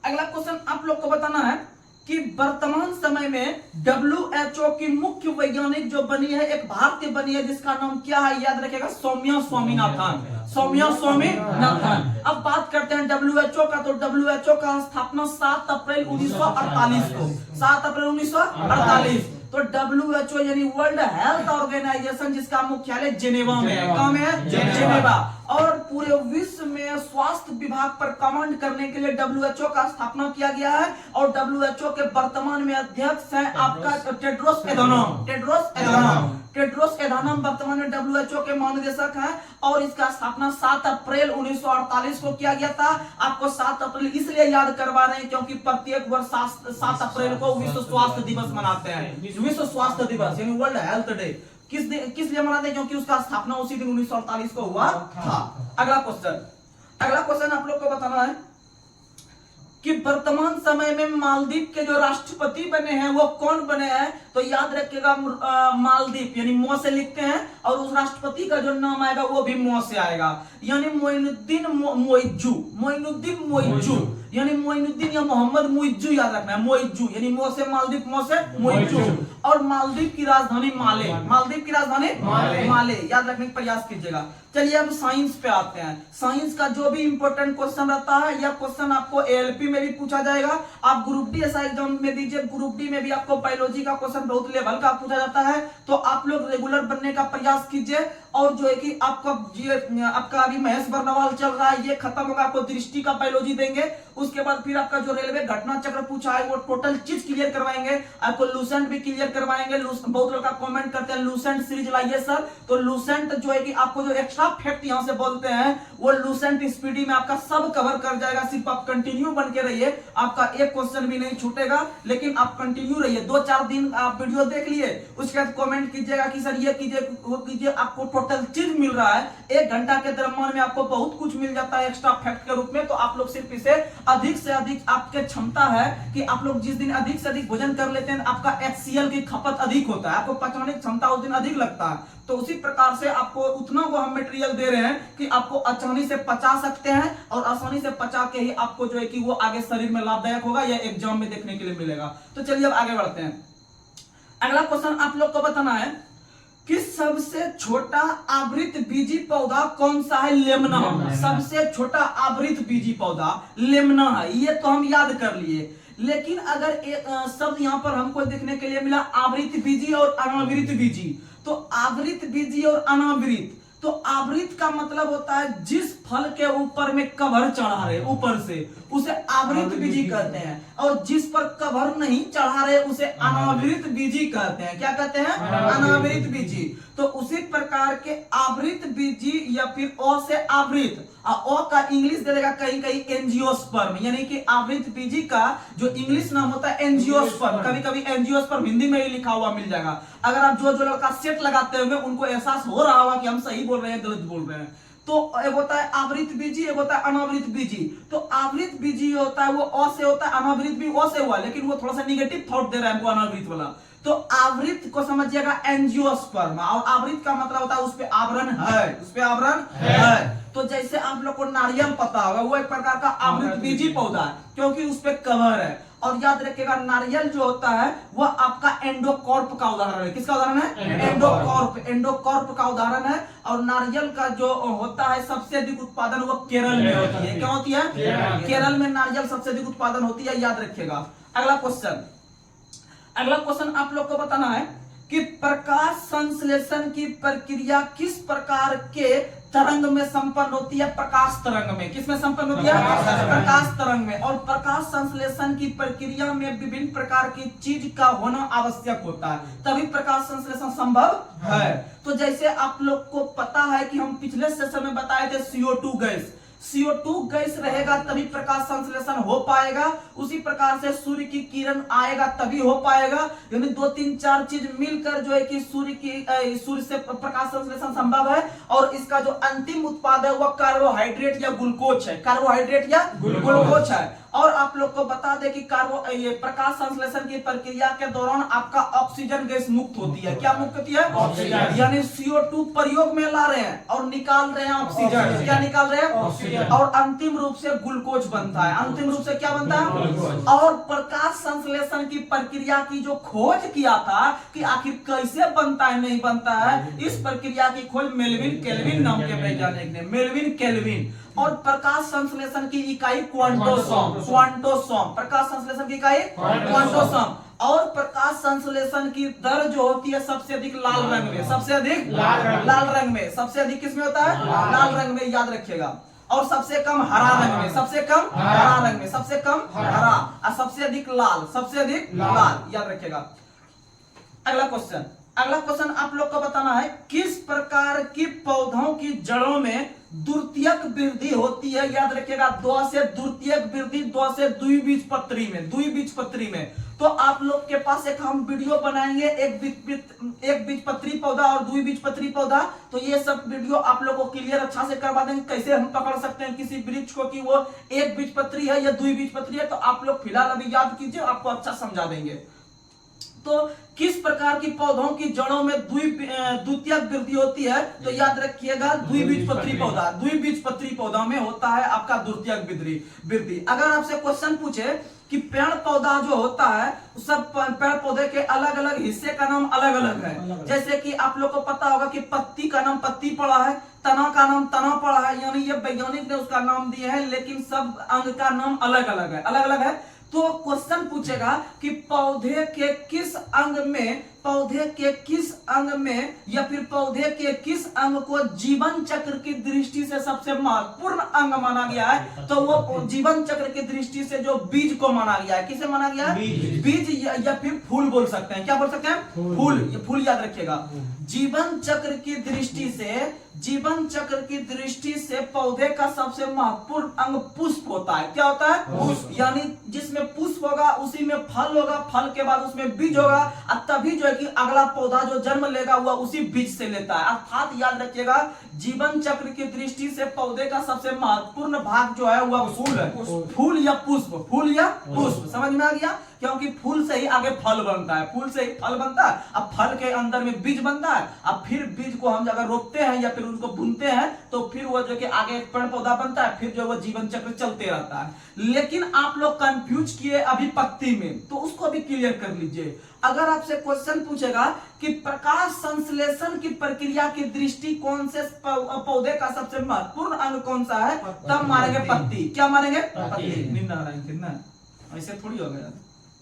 अगला क्वेश्चन आप लोग को बताना है कि वर्तमान समय में WHO की मुख्य वैज्ञानिक जो बनी है, एक भारतीय बनी है, जिसका नाम क्या है? याद रखिएगा, सौम्या स्वामीनाथन। सौम्या स्वामीनाथन। अब बात करते हैं WHO का, तो WHO का स्थापना 7 अप्रैल 1948 को, 7 अप्रैल 1948। तो WHO यानी वर्ल्ड हेल्थ ऑर्गेनाइजेशन, जिसका मुख्यालय जेनेवा में है। कहाँ में है? जेनेवा। और पूरे विश्व में स्वास्थ्य विभाग पर कमांड करने के लिए WHO का स्थापना किया गया है। और WHO के वर्तमान में अध्यक्ष हैं आपका टेड्रोस एधानोम। टेड्रोस एधानोम वर्तमान में WHO के महानिदेशक हैं। और इसका स्थापना 7 अप्रैल 1948 को किया गया था। आपको 7 अप्रैल इसलिए याद करवा रहे हैं क्योंकि प्रत्येक वर्ष 7 अप्रैल को विश्व स्वास्थ्य दिवस मनाते हैं। विश्व स्वास्थ्य दिवस यानी वर्ल्ड हेल्थ डे किस लिए मनाते हैं? क्योंकि उसका स्थापना उसी दिन 1948 को हुआ था। अगला क्वेश्चन आप लोग को बताना है कि वर्तमान समय में मालदीव के जो राष्ट्रपति बने हैं वो कौन बने हैं? तो याद रखिएगा, मालदीव यानी मो से लिखते हैं और उस राष्ट्रपति का जो नाम आएगा वो भी मो से आएगा, यानी मोइनुद्दीन मोइज्जू। मोइनुद्दीन मोइज्जू यानी मोइनुद्दीन या मोहम्मद मोइज्जू, याद रखना है, मोइज्जू यानी मो से मालदीव, मो से मोइज्जू। और मालदीव की राजधानी माले। मालदीव की राजधानी माले, याद रखने का प्रयास कीजिएगा। चलिए अब साइंस पे आते हैं। साइंस का जो भी इंपॉर्टेंट क्वेश्चन रहता है, यह क्वेश्चन आपको ALP में भी पूछा जाएगा। आप ग्रुप डी ऐसा एग्जाम में दीजिए, ग्रुप डी में भी आपको बायोलॉजी का क्वेश्चन बहुत लेवल का पूछा जाता है। तो आप लोग रेगुलर बनने का प्रयास कीजिए और जो है कि आपका अभी महेश बर्नवाल चल रहा है, ये खत्म होगा, आपको दृष्टि का बायोलॉजी देंगे। उसके बाद फिर आपका जो रेलवे घटना चक्र पूछा है वो टोटल चीज क्लियर करवाएंगे, आपको लूसेंट भी क्लियर करवाएंगे। बहुत लोग कमेंट करते हैं लूसेंट सीरीज लाइए सर, तो लूसेंट जो है कि आपको जो एक्स्ट्रा फैक्ट यहां से बोलते हैं वो लूसेंट स्पीडी में आपका सब कवर कर जाएगा। सिर्फ आप कंटिन्यू बन के रहिए, आपका एक क्वेश्चन भी नहीं छूटेगा, लेकिन आप कंटिन्यू रहिए। 2-4 दिन आप वीडियो देख लिए, उसके बाद कमेंट कीजिएगा कि सर ये कीजिए वो कीजिए, आपको टोटल चीज मिल रहा है। 1 घंटा के दरम्यान में आपको बहुत कुछ मिल जाता है एक्स्ट्रा फैक्ट के रूप में। तो आप लोग सिर्फ इसे अधिक से अधिक, आपके क्षमता है कि आप लोग जिस दिन अधिक से अधिक भोजन कर लेते हैं आपका HCl की खपत अधिक होता है, आपको पचने की क्षमता उस दिन अधिक लगता है। तो उसी प्रकार से आपको उतना वो हम मटेरियल दे रहे हैं कि आपको आसानी से पचा सकते हैं, और आसानी से पचा के ही आपको जो है कि वो आगे शरीर में लाभदायक होगा, या एग्जाम में देखने के लिए मिलेगा। तो चलिए अब आगे बढ़ते हैं। अगला क्वेश्चन आप लोग को बताना है कि सबसे छोटा आवृत बीजी पौधा कौन सा है? लेमना। सबसे छोटा आवृत बीजी पौधा लेमना है, ये तो हम याद कर लिए। लेकिन अगर शब्द यहाँ पर हमको देखने के लिए मिला आवृत बीजी और अनावृत बीजी, तो आवृत बीजी और अनावृत, तो आवृत का मतलब होता है जिस फल के ऊपर में कवर चढ़ा रहे ऊपर से, उसे आवृत बीजी कहते हैं, और जिस पर कवर नहीं चढ़ा रहे उसे अनावृत बीजी कहते हैं। क्या कहते हैं? अनावृत बीजी। तो उसी प्रकार के आवृत बीजी या फिर ओ से आवृत, ओ का इंग्लिश दे देगा कहीं कहीं एंजियोस्पर्म, यानी कि आवृत बीजी का जो इंग्लिश नाम होता है एंजियोस्पर्म। कभी कभी एंजियोस्पर्म हिंदी में ही लिखा हुआ मिल जाएगा। अगर आप जो लोग का सेट लगाते होंगे उनको एहसास हो रहा होगा कि हम सही बोल रहे हैं गलत बोल रहे हैं। तो एक होता है आवृत बीजी, एक होता है अनावृत बीजी। तो आवृत बीजी होता है वो अ से होता है, अनावृत भी अ से हुआ, लेकिन वो थोड़ा सा निगेटिव थॉट दे रहा है हमको अनावृत वाला। तो आवृत को समझिएगा एंजियोस्पर्म, और आवृत का मतलब होता है उस पे आवरण है, उस पे आवरण है। तो जैसे आप लोग को नारियल पता होगा, वो एक प्रकार का आवृत बीजी पौधा है क्योंकि उस पे कवर है। और याद रखिएगा नारियल जो होता है वह आपका एंडोकॉर्प का उदाहरण है। किसका उदाहरण है? एंडोकॉर्प, एंडोकॉर्प का उदाहरण है। और नारियल का जो होता है सबसे अधिक उत्पादन वो केरल में होती है। क्या होती है? केरल में नारियल सबसे अधिक उत्पादन होती है, याद रखिएगा। अगला क्वेश्चन आप लोग को बताना है कि प्रकाश संश्लेषण की प्रक्रिया किस प्रकार के तरंग में संपन्न होती है? प्रकाश तरंग में। किसमें संपन्न होती है? प्रकाश तरंग में। और प्रकाश संश्लेषण की प्रक्रिया में विभिन्न प्रकार की चीज का होना आवश्यक होता है, तभी प्रकाश संश्लेषण संभव है। तो जैसे आप लोग को पता है कि हम पिछले सेशन में बताए थे CO2 गैस, CO2 गैस रहेगा तभी प्रकाश संश्लेषण हो पाएगा। उसी प्रकार से सूर्य की किरण आएगा तभी हो पाएगा। यानी 2-3-4 चीज मिलकर जो है कि सूर्य से प्रकाश संश्लेषण संभव है। और इसका जो अंतिम उत्पाद है वह कार्बोहाइड्रेट या ग्लूकोज है, कार्बोहाइड्रेट या ग्लूकोज है। और आप लोग को बता दें कि प्रकाश संश्लेषण की प्रक्रिया के दौरान आपका ऑक्सीजन गैस मुक्त होती है। क्या मुक्त होती है? ऑक्सीजन। यानी CO2 प्रयोग में ला रहे हैं और निकाल रहे हैं ऑक्सीजन। क्या निकाल रहे हैं? ऑक्सीजन। और अंतिम रूप से ग्लूकोज बनता है। अंतिम रूप से क्या बनता है? और प्रकाश संश्लेषण की प्रक्रिया की जो खोज किया था कि आखिर कैसे बनता है नहीं बनता है, इस प्रक्रिया की खोज मेल्विन केल्विन नाम के वैज्ञानिक ने, मेल्विन केल्विन। और प्रकाश संश्लेषण की इकाई क्वांटोसोम, क्वांटोसोम। प्रकाश संश्लेषण की इकाई क्वांटोसोम। और प्रकाश संश्लेषण की दर जो होती है सबसे अधिक लाल रंग में, सबसे अधिक लाल रंग में। सबसे अधिक किसमें होता है? लाल रंग में, याद रखिएगा। और सबसे कम हरा रंग में, सबसे कम हरा रंग में, सबसे कम हरा, और सबसे अधिक लाल, सबसे अधिक लाल, याद रखिएगा। अगला क्वेश्चन आप लोग को बताना है किस प्रकार की पौधों की जड़ों में द्वितीयक वृद्धि होती है? याद रखिएगा, द्व से द्वितीयक वृद्धि, द्व से द्विबीजपत्री में, द्विबीजपत्री में। तो आप लोग के पास एक हम वीडियो बनाएंगे, एक बीजपत्री पौधा और द्विबीजपत्री पौधा। तो ये सब वीडियो आप लोगों को क्लियर अच्छा से करवा देंगे, कैसे हम पकड़ सकते हैं किसी वृक्ष को कि वो एक बीजपत्री है या द्विबीजपत्री है। तो आप लोग फिलहाल अभी याद कीजिए, आपको अच्छा समझा देंगे। तो किस प्रकार की पौधों की जड़ों में द्वितीयक वृद्धि होती है? तो याद रखिएगा द्विबीजपत्री पौधा, द्विबीजपत्री पौधा में होता है आपका द्वितीयक वृद्धि। अगर आपसे क्वेश्चन पूछे कि पेड़ पौधा जो होता है सब पेड़ पौधे के अलग अलग हिस्से का नाम अलग अलग है। जैसे कि आप लोग को पता होगा कि पत्ती का नाम पत्ती पड़ा है, तना का नाम तना पड़ा है, यानी ये वैज्ञानिक ने उसका नाम दिए है, लेकिन सब अंग का नाम अलग अलग है, अलग अलग है। तो क्वेश्चन पूछेगा कि पौधे के किस अंग में पौधे के किस अंग में या फिर पौधे के किस अंग को जीवन चक्र की दृष्टि से सबसे महत्वपूर्ण अंग माना गया है, तो वो जीवन चक्र की दृष्टि से जो बीज को माना गया है, किसे माना गया है? बीज या फिर फूल बोल सकते हैं। क्या बोल सकते हैं? फूल। ये फूल याद रखिएगा। जीवन चक्र की दृष्टि से, जीवन चक्र की दृष्टि से पौधे का सबसे महत्वपूर्ण अंग पुष्प होता है। क्या होता है? पुष्प। यानी जिसमें पुष्प होगा उसी में फल होगा, फल के बाद उसमें बीज होगा, और तभी जो है कि अगला पौधा जो जन्म लेगा हुआ उसी बीज से लेता है। अर्थात याद रखिएगा, जीवन चक्र की दृष्टि से पौधे का सबसे महत्वपूर्ण भाग जो है वह फूल है। फूल या पुष्प, फूल या पुष्प, समझ में आ गया? क्योंकि फूल से ही आगे फल बनता है, फूल से ही फल बनता है, अब फल के अंदर में बीज बनता है, अब फिर बीज को हम अगर रोपते हैं या फिर उनको बुनते हैं तो फिर वो जो कि आगे पेड़ पौधा बनता है, फिर जो वो जीवन चक्र चलते रहता है। लेकिन आप लोग कंफ्यूज किए अभी पत्ती में, तो उसको भी क्लियर कर लीजिए। अगर आपसे क्वेश्चन पूछेगा कि प्रकाश संश्लेषण की प्रक्रिया की दृष्टिकोण से पौधे का सबसे महत्वपूर्ण अंग कौन सा है, तब मारेंगे पत्ती। क्या मारेंगे? पत्ती। नींद आ रही ना, ऐसे थोड़ी हो गया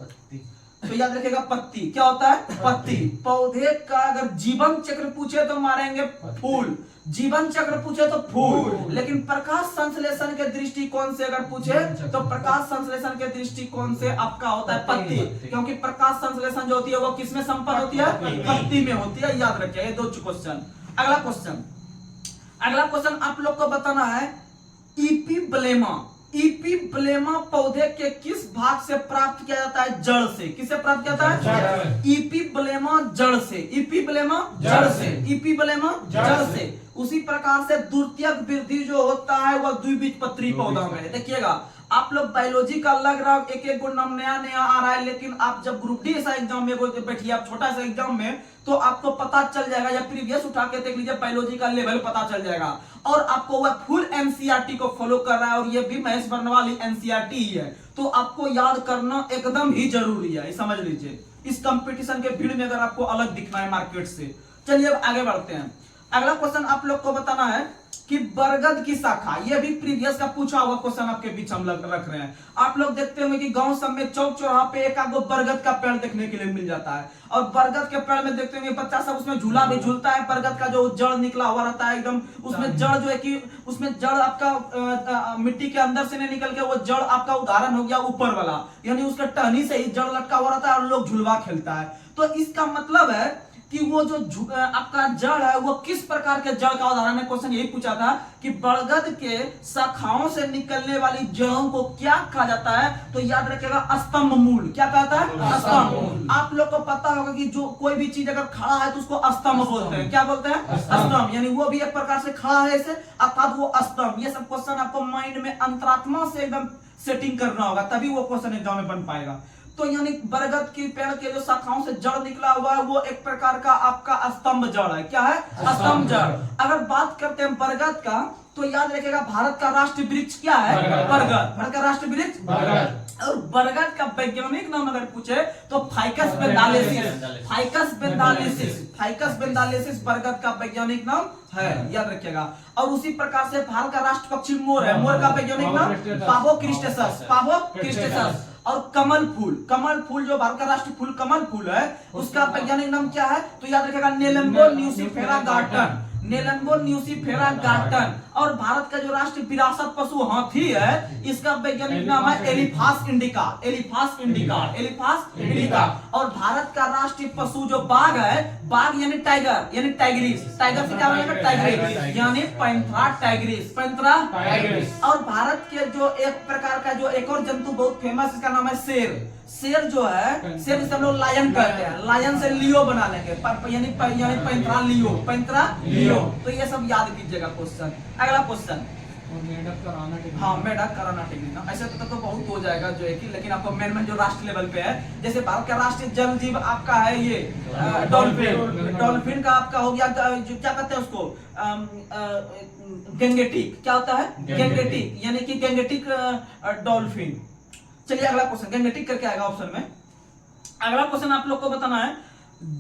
पत्ती। तो याद रखिएगा पत्ती। क्या होता है? पत्ती। पौधे का अगर जीवन चक्र पूछे तो मारेंगे फूल, जीवन चक्र पूछे तो फूल। लेकिन प्रकाश संश्लेषण के दृष्टिकोण से अगर पूछे तो प्रकाश संश्लेषण के दृष्टिकोण से आपका होता है पत्ती, क्योंकि प्रकाश संश्लेषण जो होती है वो किसमें संपन्न होती है? पत्ती में होती है। याद रखिए ये दो क्वेश्चन। अगला क्वेश्चन, अगला क्वेश्चन आप लोग को बताना है, इपीब्लेमा। इपीब्लेमा पौधे के किस भाग से प्राप्त किया जाता है? जड़ से। किससे प्राप्त किया जाता है? इपीब्लेमा जड़ से। इपीब्लेमा जड़ से। इपीब्लेमा जड़ से। उसी प्रकार से द्वितीयक वृद्धि जो होता है वह द्विबीजपत्री पौधा में। देखिएगा, आप लोग बायोलॉजी का लग रहा है एक एक गुण नाम नया नया आ रहा है, लेकिन आप जब ग्रुप डी ऐसा एग्जाम में बैठिए, आप छोटा सा एग्जाम में, तो आपको पता चल जाएगा, या प्रीवियस उठा के देख लीजिए, बायोलॉजी का लेवल पता चल जाएगा। और आपको वह फुल एनसीईआरटी को फॉलो कर रहा है, और ये भी महेश बर्नवाल एनसीईआरटी ही है, तो आपको याद करना एकदम ही जरूरी है, समझ लीजिए। इस कंपटीशन के भीड़ में अगर आपको अलग दिखना है मार्केट से। चलिए अब आगे बढ़ते हैं। अगला क्वेश्चन आप लोग को बताना है कि बरगद की शाखा, यह भी प्रीवियस का पूछा हुआ क्वेश्चन आपके बीच हम रख रहे हैं। आप लोग देखते होंगे कि गांव सब में चौक चौराहा पे एक आगो बरगद का पेड़ देखने के लिए मिल जाता है, और बरगद के पेड़ में देखते होंगे बच्चा सब उसमें झूला भी झूलता है। बरगद का जो जड़ निकला हुआ रहता है एकदम, उसमें जड़ जो है कि उसमें जड़ आपका मिट्टी के अंदर से नहीं निकल के वो जड़ आपका उदाहरण हो गया ऊपर वाला, यानी उसका टहनी से ही जड़ लटका हुआ रहता है और लोग झुलवा खेलता है। तो इसका मतलब है कि वो जो आपका जड़ है वो किस प्रकार के जड़ का उदाहरण है। क्वेश्चन यही पूछा था कि बरगद के शाखाओं से निकलने वाली जड़ों को क्या कहा जाता है, तो याद रखिएगा स्तंभ मूल। क्या कहता है? स्तंभ। आप लोग को पता होगा कि जो कोई भी चीज अगर खड़ा है तो उसको स्तंभ बोलते हैं। क्या बोलते हैं? स्तंभ। यानी वो भी एक प्रकार से खड़ा है इसे, अर्थात वो स्तंभ। ये सब क्वेश्चन आपको माइंड में अंतरात्मा से एकदम सेटिंग करना होगा, तभी वो क्वेश्चन एग्जाम में बन पाएगा। तो यानी बरगद की पेड़ के जो शाखाओं से जड़ निकला हुआ है वो एक प्रकार का आपका स्तंभ जड़ है। क्या है? स्तंभ जड़। अगर बात करते हैं बरगद का, तो याद रखिएगा भारत का राष्ट्रीय वृक्ष क्या है? बरगद। भारत का राष्ट्रीय वृक्ष बरगद। और बरगद का वैज्ञानिक नाम अगर पूछे तो फाइकस बेंडालेसिस। फाइकस बेंडालेसिस। फाइकस बेंडालेसिस बरगद का वैज्ञानिक नाम है, याद रखिएगा। और उसी प्रकार से भारत का राष्ट्र पक्षी मोर है, मोर का वैज्ञानिक नाम पावो क्रिस्टेसस। पावो क्रिस्टेसस। और कमल फूल, कमल फूल जो भारत का राष्ट्रीय फूल कमल फूल है, उसका वैज्ञानिक नाम क्या है, तो याद रखिएगा नेलम्बो न्यूसिफेरा गार्टन। नेलम्बो न्यूसिफेरा गार्टन। और भारत का जो राष्ट्रीय विरासत पशु हाथी है, इसका वैज्ञानिक नाम है एलिफास इंडिका। एलिफास इंडिका। एलिफास इंडिका। और भारत का राष्ट्रीय पशु जो बाघ है, बाघ यानी टाइगर, यानी टाइग्रिस। टाइगर से क्या बनेगा? टाइग्रिस, यानी पैंथरा टाइग्रिस। Panthera Tigris. और भारत के जो एक प्रकार का जो एक और जंतु बहुत फेमस, इसका नाम है शेर। शेर जो है, शेर जिसे हम लोग लायन कहते हैं, लायन से लियो बना लेंगे, यानी पैंथरा लियो। पैंथरा लियो। तो ये सब याद कीजिएगा क्वेश्चन। अगला क्वेश्चन, मेढक कराना टेक्निक। हाँ, मेढक कराना टेक्निक। ऐसे तो बहुत हो जाएगा जो है कि, लेकिन आपको मेन जो राष्ट्रीय लेवल पे है, जैसे भारत का राष्ट्रीय जल जीव आपका है ये डॉल्फिन। डॉल्फिन का आपका हो गया जो क्या कहते हैं उसको, गैंगेटिक। क्या होता है? गैंगेटिक, यानी कि गैंगेटिक डॉल्फिन। चलिए अगला क्वेश्चन, गैंगेटिक करके आएगा ऑप्शन में। अगला क्वेश्चन आप लोग को बताना है,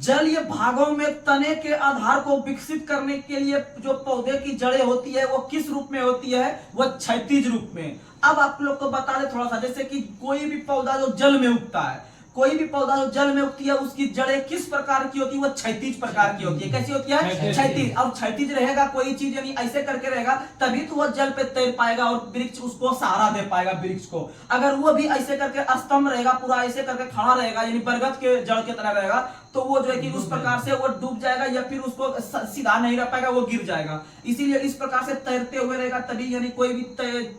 जलीय भागों में तने के आधार को विकसित करने के लिए जो पौधे की जड़ें होती है वो किस रूप में होती है? वो क्षैतिज रूप में। अब आप लोग को बता दे थोड़ा सा, जैसे कि कोई भी पौधा जो जल में उगता है, कोई भी पौधा जो जल में उगती है उसकी जड़ें किस प्रकार की होती है? वो क्षैतिज प्रकार की होती है। कैसी होती है? क्षैतिज। और क्षैतिज रहेगा कोई चीज, यानी ऐसे करके रहेगा तभी तो वो जल पे तैर पाएगा और वृक्ष उसको सहारा दे पाएगा वृक्ष को। अगर वो भी ऐसे करके स्तंभ रहेगा, पूरा ऐसे करके खड़ा रहेगा, यानी बरगद के जड़ के तरह रहेगा, तो वो जो है कि उस प्रकार से वो डूब जाएगा या फिर उसको सीधा नहीं रह पाएगा, वो गिर जाएगा। इसीलिए इस प्रकार से तैरते हुए रहेगा, तभी यानी कोई भी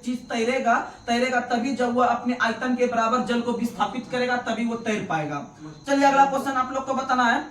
चीज तैरेगा तभी जब वो अपने आयतन के बराबर जल को विस्थापित करेगा, तभी वो तैर पाएगा। चलिए अगला क्वेश्चन आप लोग को बताना है,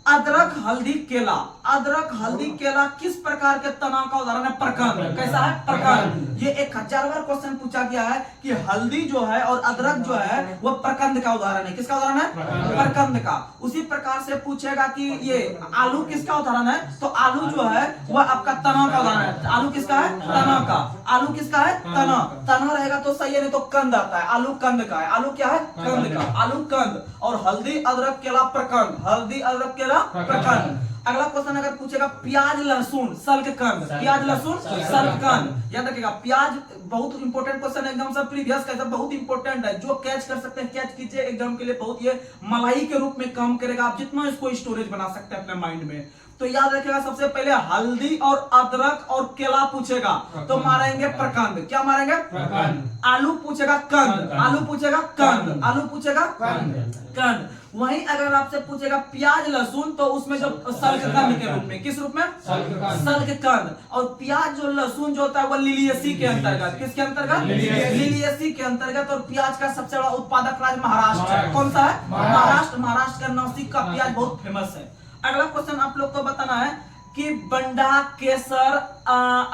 अदरक हल्दी केला। अदरक हल्दी केला किस प्रकार के तनाव का उदाहरण है? प्रकंद। कैसा है? प्रकंद। ये 1000 बार क्वेश्चन पूछा गया है कि हल्दी जो है और अदरक जो है वो प्रकंद का उदाहरण है। किसका उदाहरण है? प्रकंद का। उसी प्रकार से पूछेगा कि ये आलू किसका उदाहरण है? तो आलू जो है वह आपका तनाव का उदाहरण है। आलू किसका है? तनाव का। आलू किसका है? तनाव। तनाव रहेगा तो सही है, नहीं तो कंद आता है। आलू कंद का है। आलू क्या है? कंद का। आलू कंद। और हल्दी अदरक केला प्रकंद। हल्दी अदरक केला प्रकंद। अगला क्वेश्चन अगर पूछेगा प्याज लहसुन सल्ककंद। प्याज लहसुन सल्ककंद। याद रखिएगा, प्याज बहुत इंपॉर्टेंट क्वेश्चन है, एग्जाम से प्रीवियस का बहुत इंपॉर्टेंट है। जो कैच कर सकते हैं कैच कीजिए, एग्जाम के लिए बहुत ये मलाई के रूप में काम करेगा। आप जितना इसको स्टोरेज बना सकते हैं अपने माइंड में। तो याद रखिएगा, सबसे पहले हल्दी और अदरक और केला पूछेगा तो मारेंगे प्रकंद। क्या मारेंगे? प्रकंद। आलू पूछेगा कंद। आलू पूछेगा कंद। आलू पूछेगा कंद। वहीं अगर आपसे पूछेगा प्याज लहसुन तो उसमें जो सल्ककंद के रूप में, किस रूप में? सल्ककंद। और प्याज जो लहसुन जो होता है वो लिलियेसी के अंतर्गत। किसके अंतर्गत? लिलियेसी के अंतर्गत। और प्याज का सबसे बड़ा उत्पादक राज्य महाराष्ट्र है। कौन सा है? महाराष्ट्र। महाराष्ट्र का नासिक का प्याज बहुत फेमस है। अगला क्वेश्चन आप लोग को बताना है कि बंडा केसर,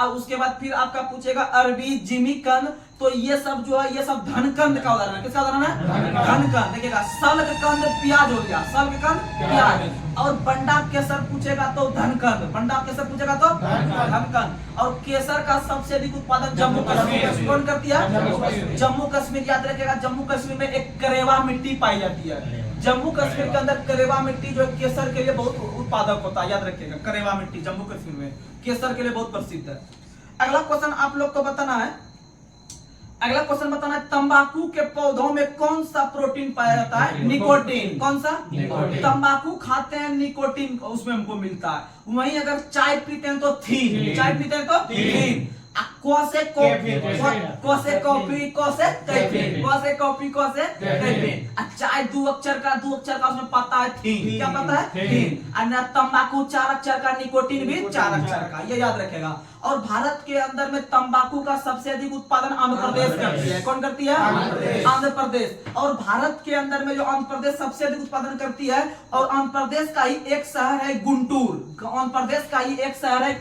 उसके बाद फिर आपका पूछेगा अरबी जिमीकंद। तो ये सब जो है ये सब धनकंद का उदाहरण है। किसका उदाहरण है? धनकंद। देखिएगा, सल्ककंद प्याज हो गया, सल्ककंद प्याज। और बंडा केसर पूछेगा तो धनकंद। बंडा केसर पूछेगा तो धनकंद। और केसर का सबसे अधिक उत्पादन जम्मू कश्मीर कौन करती है? जम्मू कश्मीर। याद रखिएगा, जम्मू कश्मीर में एक करेवा मिट्टी पाई जाती है। जम्मू कश्मीर के अंदर करेवा मिट्टी जो केसर के लिए बहुत उत्पादक होता है। याद रखिएगा, करेवा मिट्टी जम्मू कश्मीर में केसर के लिए बहुत प्रसिद्ध है। अगला क्वेश्चन आप लोग को बताना है, तंबाकू के पौधों में कौन सा प्रोटीन पाया जाता है? निकोटीन। कौन सा? निकोटीन। तंबाकू खाते हैं, निकोटीन उसमें हमको मिलता है। वहीं अगर चाय पीते हैं तो थीन। चाय पीते हैं तो थीन। कौसे कैफीन। चाय 2 अक्षर का उसमें पता है थीन। क्या पता है? थीन। तंबाकू 4 अक्षर का, निकोटीन भी 4 अक्षर का, ये याद रखेगा। और भारत के अंदर में तंबाकू का सबसे अधिक उत्पादन आंध्र प्रदेश करती है। कौन करती है? आंध्र प्रदेश। और भारत के अंदर में जो आंध्र प्रदेश सबसे अधिक उत्पादन करती है, और आंध्र प्रदेश का ही एक शहर है गुंटूर। आंध्र प्रदेश का ही एक शहर है,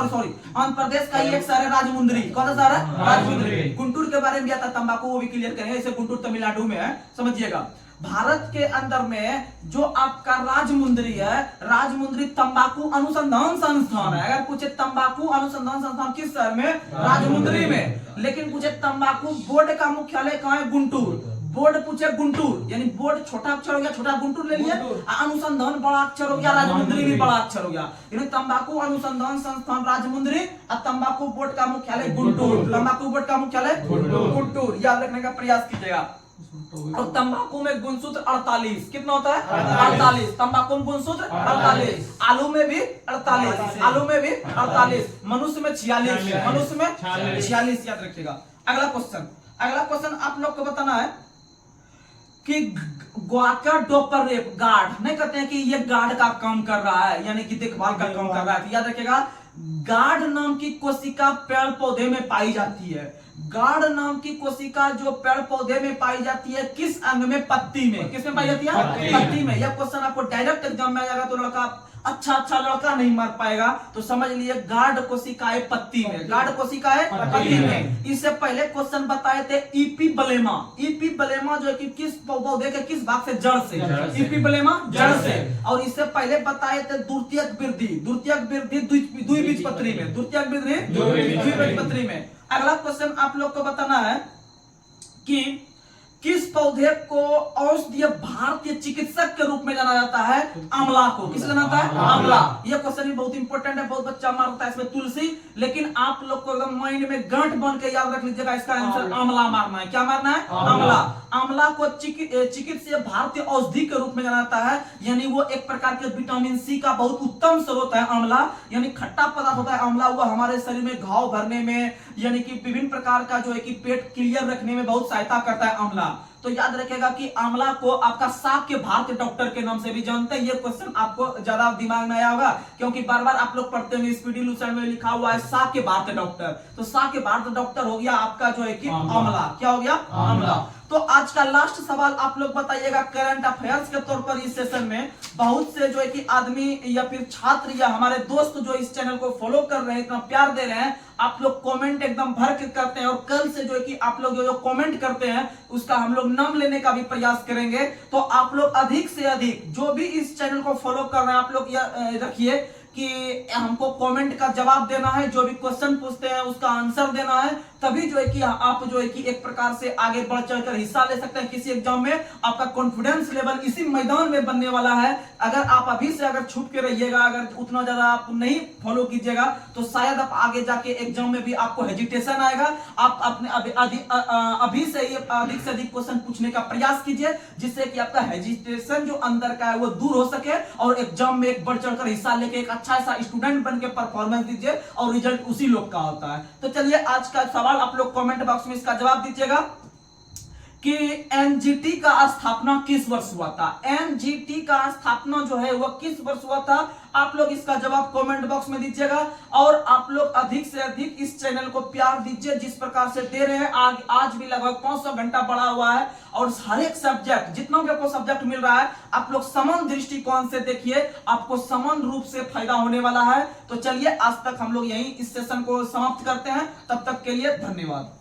सॉरी आंध्र प्रदेश का ही एक शहर है राजमुंद्री। कौन सा शहर है? राजमुंद्री। गुंटूर के बारे में भी आता है तंबाकू, वो भी क्लियर करेंगे। इसे गुंटूर तमिलनाडु में है, समझिएगा। भारत के अंदर में जो आपका राजमुंद्री है, राजमुंद्री तंबाकू अनुसंधान संस्थान है। अगर पूछे तंबाकू अनुसंधान संस्थान किस शहर में? राजमुंद्री में। लेकिन पूछे तंबाकू बोर्ड का मुख्यालय कहाँ है? गुंटूर। बोर्ड पूछे गुंटूर, यानी बोर्ड छोटा अक्षर हो गया, छोटा गुंटूर ले लिया। अनुसंधान बड़ा अक्षर हो गया, राजमुंद्री भी बड़ा अक्षर हो गया। यानी तंबाकू अनुसंधान संस्थान राजमुंद्री और तंबाकू बोर्ड का मुख्यालय गुंटूर। तंबाकू बोर्ड का मुख्यालय गुंटूर, याद रखने का प्रयास कीजिएगा। और तंबाकू में गुणसूत्र 48 कितना होता है? 48। तंबाकू में गुणसूत्र 48। आलू में भी 48। आलू में भी 48। मनुष्य में 46। मनुष्य में 46, याद रखिएगा। अगला क्वेश्चन आप लोग को बताना है कि ग्वाकर डोपर रेप गार्ड नहीं कहते हैं कि ये गार्ड का काम कर रहा है, यानी कि देखभाल का काम कर रहा है। तो याद रखिएगा, गार्ड नाम की कोशिका पेड़ पौधे में पाई जाती है। गार्ड नाम की कोशिका जो पेड़ पौधे में पाई जाती है, किस अंग में? पत्ती में। किस में पाई जाती है? पत्ती में। यह क्वेश्चन आपको डायरेक्ट एग्जाम में आ जाएगा तो लड़का अच्छा लड़का नहीं मार पाएगा, तो समझ लिए गार्ड कोशिकाएं पत्ती में। गार्ड कोशिकाएं पत्ती में। इससे पहले क्वेश्चन बताए थे इपीबलेमा। इपीबलेमा जो है कि किस पौधे के किस भाग से? जड़ से। इपीबलेमा जड़ से। और इससे पहले बताए थे द्वितीयक वृद्धि। द्वितीयक वृद्धि द्विबीजपत्री में। द्वितीयक वृद्धि द्विबीजपत्री में। अगला क्वेश्चन आप लोग को बताना है कि किस पौधे को औषधीय भारतीय चिकित्सक के रूप में जाना जाता है? आंवला को। किस जाना जाता है? आंवला। यह क्वेश्चन भी बहुत इंपॉर्टेंट है, बहुत बच्चा मारता है इसमें तुलसी, लेकिन आप लोग को एकदम माइंड में गांठ बन के याद रख लीजिएगा, इसका आंसर आंवला मारना है। क्या मारना है? आंवला। आंवला को चिकित्सीय भारतीय औषधि के रूप में जाना जाता है, यानी वो एक प्रकार के विटामिन सी का बहुत उत्तम स्रोत है आंवला, यानी खट्टा पदार्थ होता है आंवला, वो हमारे शरीर में घाव भरने में, यानी कि विभिन्न प्रकार का जो है कि पेट क्लियर रखने में बहुत सहायता करता है आंवला। तो याद रखेगा कि आंवला को आपका साग के भारतीय डॉक्टर के नाम से भी जानते हैं। ये क्वेश्चन आपको ज्यादा दिमाग में आया होगा, क्योंकि बार बार आप लोग पढ़ते होंगे स्पीडी लूसेंट में लिखा हुआ है साग के भारतीय डॉक्टर, तो साग के भारतीय डॉक्टर हो गया आपका जो है कि आंवला। क्या हो गया? आंवला। तो आज का लास्ट सवाल आप लोग बताइएगा करंट अफेयर्स के तौर पर इस सेशन में। बहुत से जो है कि आदमी या फिर छात्र या हमारे दोस्त जो इस चैनल को फॉलो कर रहे हैं, इतना प्यार दे रहे हैं, आप लोग कमेंट एकदम भर के करते हैं, और कल से जो है कि आप लोग जो कमेंट करते हैं उसका हम लोग नाम लेने का भी प्रयास करेंगे। तो आप लोग अधिक से अधिक जो भी इस चैनल को फॉलो कर रहे हैं, आप लोग यह रखिए कि हमको कमेंट का जवाब देना है, जो भी क्वेश्चन पूछते हैं उसका आंसर देना है, तभी जो है कि आप जो है कि एक प्रकार से आगे बढ़ चढ़कर हिस्सा ले सकते हैं किसी एग्जाम में। आपका कॉन्फिडेंस लेवल इसी मैदान में बनने वाला है। अगर आप अभी से अगर छूट के रहिएगा, अगर उतना ज्यादा आप नहीं फॉलो कीजिएगा, तो शायद आप आगे जाके एग्जाम में भी आपको हेजिटेशन आएगा। आप अपने अभी से ही अधिक से अधिक क्वेश्चन पूछने का प्रयास कीजिए, जिससे कि आपका हेजिटेशन जो अंदर का है वो दूर हो सके, और एग्जाम में एक बढ़ चढ़कर हिस्सा लेके एक अच्छा सा स्टूडेंट बन के परफॉर्मेंस दीजिए, और रिजल्ट उसी लोग का होता है। तो चलिए आज का सवाल आप लोग कमेंट बॉक्स में इसका जवाब दीजिएगा कि एनजीटी का स्थापना किस वर्ष हुआ था। एनजीटी का स्थापना जो है वह किस वर्ष हुआ था, आप लोग इसका जवाब कमेंट बॉक्स में दीजिएगा। और आप लोग अधिक से अधिक इस चैनल को प्यार दीजिए, जिस प्रकार से दे रहे हैं। आज भी लगभग 500 घंटा बढ़ा हुआ है, और हर एक सब्जेक्ट, जितना भी आपको सब्जेक्ट मिल रहा है, आप लोग समान दृष्टिकोण से देखिए, आपको समान रूप से फायदा होने वाला है। तो चलिए आज तक हम लोग यही इस सेशन को समाप्त करते हैं, तब तक के लिए धन्यवाद।